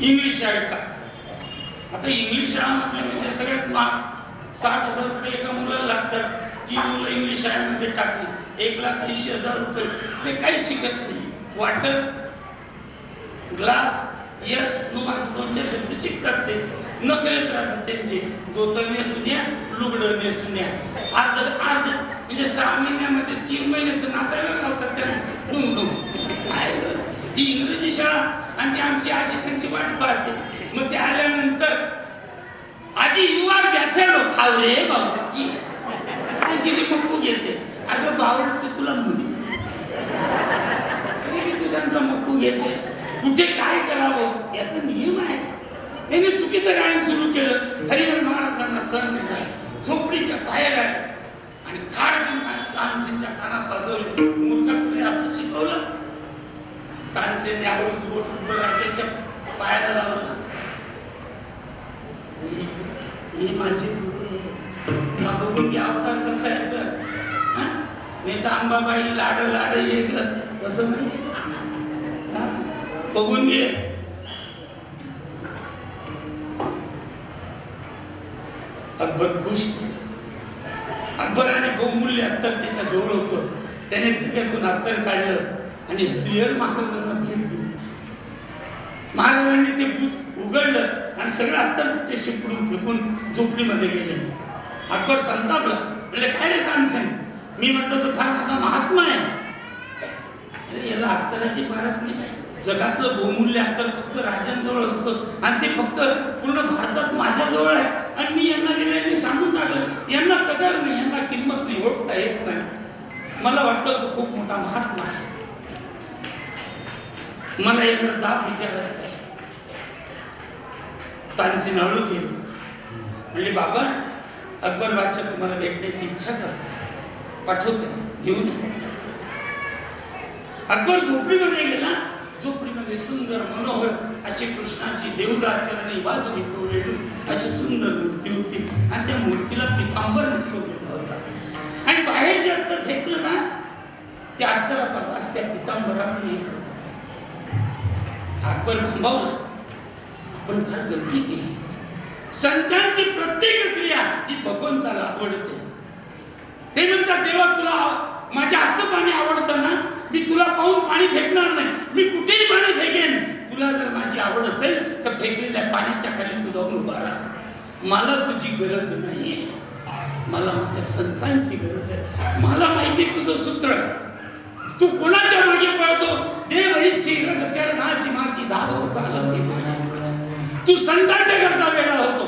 इंग्लिश शाळेत टाक. आता इंग्लिश शाळा म्हटलं म्हणजे सगळ्यात महाग 60,000 रुपये एका मुलाला लागतात. 3 मुलं इंग्लिश शाळेमध्ये टाकली, 1,80,000 रुपये. ते काही शिकत नाही. वॉटर ग्लास यस नो असं 2-4 शब्द शिकतात. ते नकरेच राहतात त्यांचे. धोतर नेसून या, लुगडं नेसून या. अर्ध म्हणजे 6 महिन्यामध्ये 3 महिन्याचं नाचायला लावतात त्यांना. काय झालं ही इंग्रजी शाळा. आणि ती आमची आजी त्यांची वाट पाहते. मग ते आल्यानंतर आजी यू आर बॅफेलो. खाव रे बाबा किती मक्कू घेते. अगं बावडते तुला मुलीच तू त्यांचा मक्कू घेते. कुठे काय करावं याचा नियम आहे. यांनी चुकीचं गायन सुरू केलं. हरिहर महाराजांना सण निघाला. झोपडीच्या बाहेर आले आणि खाडकन तानसेनच्या कानात वाजवले. मूर्खा तुला असं शिकवलं. तानसेनने आवडीच बोट राजाच्या पायाला लावलं. ही माझी गुरु बघून घ्या अवतार कसा आहे तर. नाही तर अंबाबाई लाड लाड ये ग तसं नाही. बघून घे. अकबर खुश. अकबराने बहुमूल्य अत्तर त्याच्या जवळ होतं. त्याने झग्यातून अत्तर काढलं आणि हरिहर महाराजांना भेट दिली. महाराजांनी ते बूच उघडलं आणि सगळं अत्तर तिथे शिपडून फेकून झोपडीमध्ये गेले. अकबर संतापला. म्हणजे काय रे तानसेन, मी म्हटलं तर फार मोठा महात्मा आहे. अरे याला अत्तराची पारख नाही. जगातलं बहुमूल्य अत्तर फक्त राजांजवळ असतं आणि ते फक्त पूर्ण भारतात माझ्याजवळ आहे. आणि मी यांना गेले सांगून टाकलं. यांना कदर नाही, यांना किंमत नाही, ओळखता येत नाही. मला वाटलं तो खूप मोठा महात्मा आहे. मला यांना जाब विचारायचा आहे. तानसेन हळूच गेली. म्हणजे बाबा अकबर बादशाह तुम्हाला भेटण्याची इच्छा करतो, पाठवते, घेऊन या. अकबर झोपडीमध्ये गेला. झोपडीमध्ये सुंदर मनोहर अशी कृष्णाची देवदार चरणी बाजू तोडलेली अशी सुंदर मूर्ती होती. आणि त्या मूर्तीला पितांबर नेसवलेला होता. आणि बाहेर जे अत्तर फेकलं ना, त्या अत्तराचा वास त्या पितांबरातून येत होता. अकबर भांबावला. आपण फार गलती केली. संतांची प्रत्येक क्रिया ही भगवंताला आवडते. ते म्हणतात देवा तुला माझ्या हातचं पाणी आवडतं ना, मी तुला पाहून पाणी फेकणार नाही. मी कुठेही पाणी फेकेन. तुला जर माझी आवड असेल तर फेकलेल्या पाण्याच्या खाली तू जाऊन उभा राहा. मला तुझी गरज नाहीये, मला माझ्या संतांची गरज आहे. मला माहिती तुझं सूत्र. तू कोणाच्या मागे पळतो. देव इच्छी रज चरणाची माती धावत चालत मागे. तू संतांच्या करता वेडा होतो,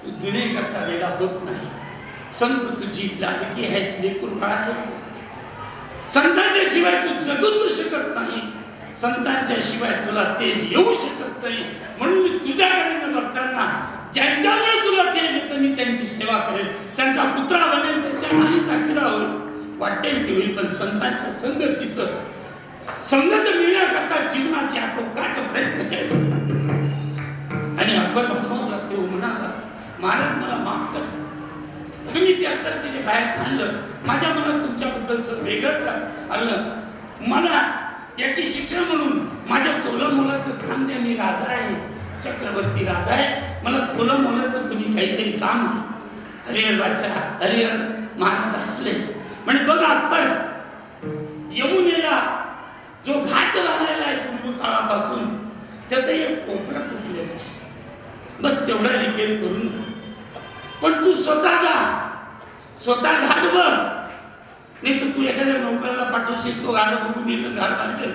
तू दुनिये करता वेडा होत नाही. संत तुझी लाडकी आहेत, लेकरू बाळ आहे. संतांच्या शिवाय तू जगूच शकत नाही. संतांच्या शिवाय तुला तेज येऊ शकत नाही. म्हणून मी तुझ्याकडे न बघताना ज्यांच्यामुळे तुला तेज येतं मी त्यांची सेवा करेन, त्यांचा पुत्रा बनेल, त्यांच्या नालीचा किडा होईल, वाटेल ती होईल. पण संतांच्या संगतीचं संगत मिळण्याकरता जीवनाची आटोकाट प्रयत्न केले. आणि अकबर भागवला तो म्हणाला, महाराज मला माफ करा, तुम्ही ते अंतर तिने बाहेर सांडलं, माझ्या मनात तुमच्याबद्दलच वेगळंच आलं. मला याची शिक्षा म्हणून माझ्या तोलमोलाचं काम द्या. मी राजा आहे, चक्रवर्ती राजा आहे, मला तोलमोलाचं तुम्ही काहीतरी काम द्या. हरिहर बादशाह हरिहर महाराज असले म्हणजे बघा अकबर, यमुनेला जो घाट बांधलेला आहे पूर्व काळापासून त्याचं एक कोपरा तुटलेला आहे, बस तेवढा रिपेअर करून जा. पण तू स्वतः जा, स्वतः घाट बघ, नाही तर तू एखाद्या नोकराला पाठवशील, तो घाट बघून येईल, घाट बांधेल.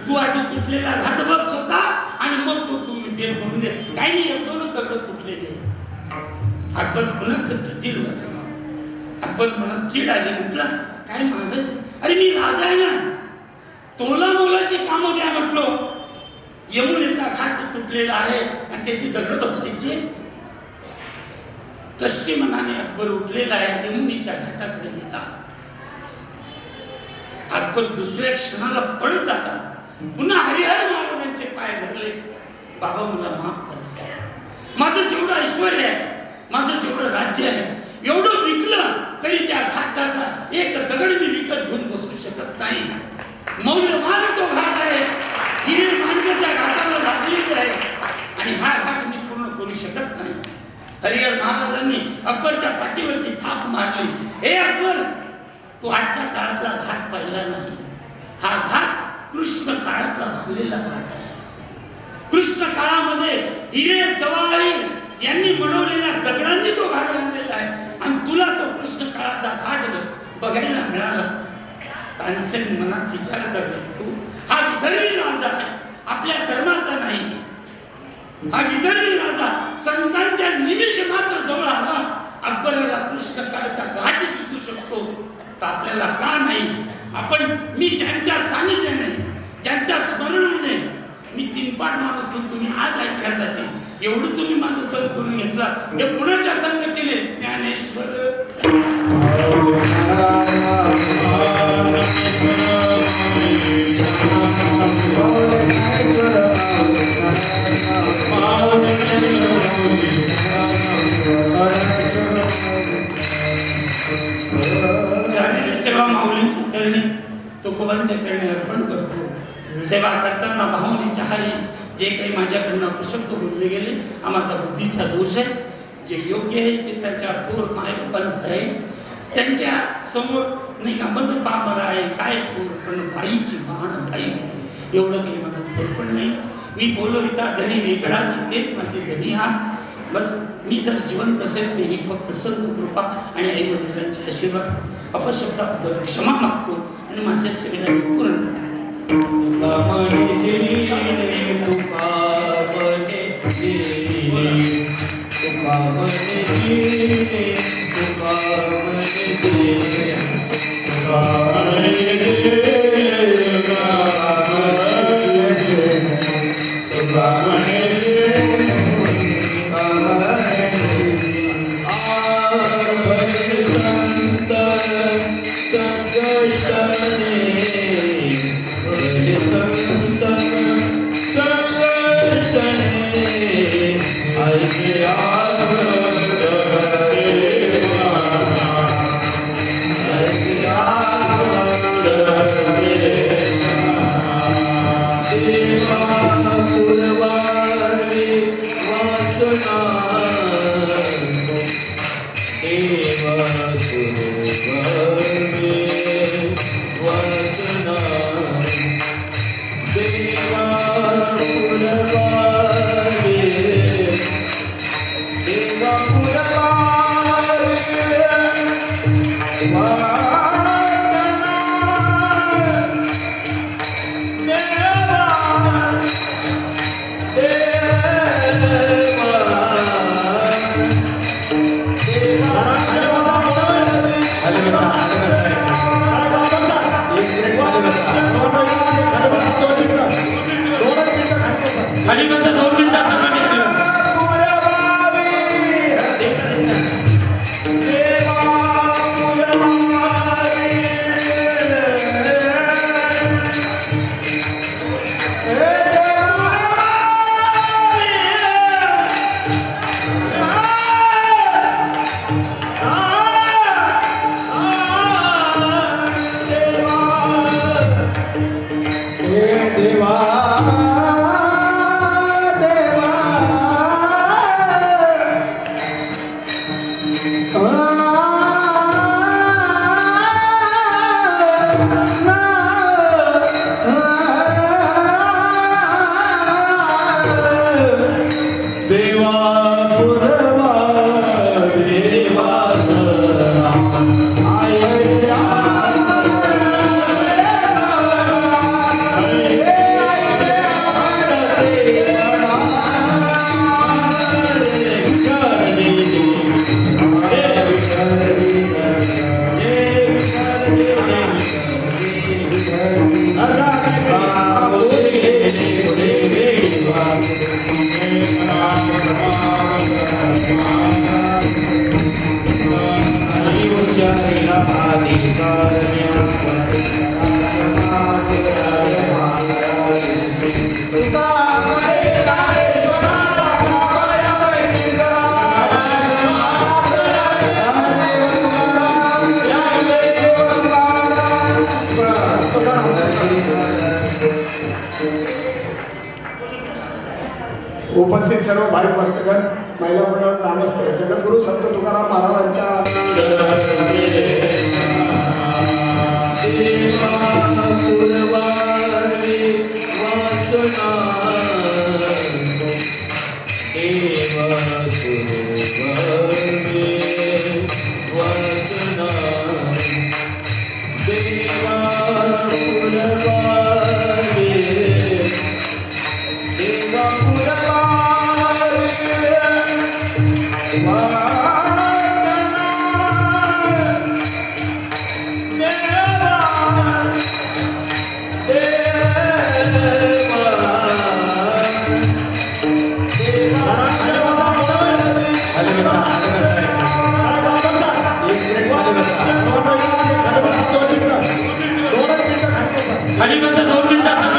तू आधी तुटलेला घाट बघ स्वतः आणि मग तो तू रिपेअर करून दे. काही नाही, एक दोनच दगड तुटलेले. अकबर पुन्हा चिड झाला. अकबर म्हणत चिड आली, म्हटलं काय मागायचं, अरे मी राजा आहे ना, तोला मोलाची कामं द्या म्हटलो. यमुनेचा घाट तुटलेला आहे आणि त्याची दगड बसवायची. कष्टी मनाने अकबर उठलेला आहे, यमुनेच्या घाटाकडे गेला. अकबर दुसऱ्या क्षणाला पडत आला, पुन्हा हरिहर महाराजांचे पाय धरले. बाबा मला माफ कर, माझं जेवढं ऐश्वर आहे, माझं जेवढं राज्य आहे, एवढं विकलं तरी त्या घाटाचा एक दगड मी विकत घेऊन बसू शकत नाही. मौल्यवान तो घाट आहे, हिरे माणसाच्या घाटाला लागलेली आहे आणि हा घाट मी पूर्ण करू शकत नाही. हरिहर महाराजांनी अकबरच्या पाठीवरती थाप मारली. हे अकबर, तो आजच्या काळातला घाट पाहिला नाही, हा घाट कृष्ण काळातला बांधलेला घाट आहे. कृष्ण काळामध्ये हिरे जवाहीर यांनी बनवलेल्या दगडांनी तो घाट बांधलेला आहे आणि तुला तो कृष्ण काळाचा घाट बघायला मिळाला. तानसेन मनात विचार करतो, तू हा विदर्भी राजा आहे, आपल्या धर्माचा नाही. हा विदर्भी राजा संतांच्या निमिष मात्र जवळ आला. अकबराला कृष्ण काळाचा घाट दिसू शकतो, तर आपल्याला का नाही? आपण मी ज्यांच्या सानिध्याने, ज्यांच्या स्मरणाने मी तीनपाट माणूस म्हणून तुम्ही आज ऐकण्यासाठी एवढं तुम्ही माझं सर करून घेतला. हे पुण्याच्या संगतीने ज्ञानेश्वर सेवा माऊलींच्या चरणी, तुकोबांच्या चरणी अर्पण करतो. सेवा करताना भावनेच्या हारी जे काही माझ्याकडनं अपशब्द बोलले गेले, हा माझा बुद्धीचा दोष आहे. जे योग्य आहे ते त्यांच्या थोर मायबापांचं आहे. त्यांच्या समोर नाही का माझं पामर आहे काय थोर, पण बाईची मान बाई एवढं काही माझं थोर पण नाही. मी बोलविता धनी वेगळाची तेच माझी धनी. हा बस मी जर जिवंत असेल तर ही फक्त संत कृपा आणि आई वडिलांचे आशीर्वाद. अपशब्दाबद्दल क्षमा मागतो आणि माझ्या सेवेला मी पूर्ण करतो. तुका म्हणे जिने, तुका म्हणे जिने, तुका म्हणे जिने, तुका म्हणे जिने, तुका म्हणे जिने, तुका म्हणे जिने. उपस्थित सर्व भाविक भक्तगण, महिला मंडळ, ग्रामस्थ, जगद्गुरु संत तुकाराम महाराजांच्या खाली बसा 2 मिनिटासाठी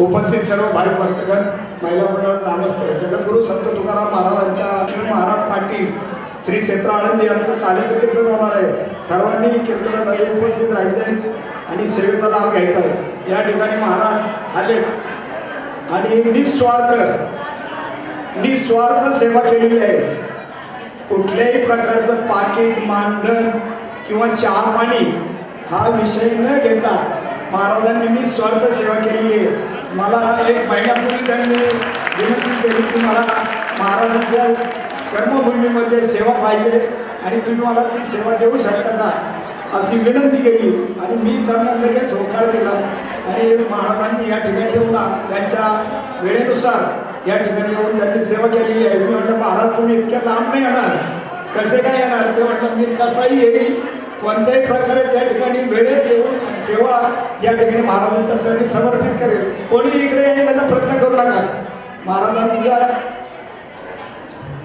उपस्थित सर्व भाविक भक्तगण, महिला मंडळ, ग्रामस्थ, जगद्गुरु संत तुकाराम महाराजांच्या महाराज पाटील श्री क्षेत्र आनंदी यांचं काल्याचं कीर्तन होणार आहे. सर्वांनी कीर्तनासाठी उपस्थित राहायचं आहे आणि सेवेचा लाभ घ्यायचा आहे. या ठिकाणी महाराज आले आणि निस्वार्थ सेवा केलेली आहे. कुठल्याही प्रकारचं पाकिट, मानधन किंवा चहा पाणी हा विषय न घेता महाराजांनी निस्वार्थ सेवा केलेली आहे. मला एक महिन्यापूर्वी त्यांनी विनंती केली की मला महाराजांच्या कर्मभूमीमध्ये सेवा पाहिजे आणि तुम्ही मला ती सेवा देऊ शकता का अशी विनंती केली आणि मी त्यांना लगेच होकार दिला आणि महाराजांनी या ठिकाणी येऊन त्यांच्या वेळेनुसार या ठिकाणी येऊन त्यांनी सेवा केलेली आहे. मी म्हटलं महाराज तुम्ही इतक्या लांब नाही येणार, कसे काय येणार? ते म्हटलं मी कसाही येईल, कोणत्याही प्रकारे त्या ठिकाणी वेळेत येऊन सेवा या ठिकाणी महाराजांच्या चरणी समर्पित करेल. कोणी इकडे येण्याचा प्रयत्न करू नका. महाराजांच्या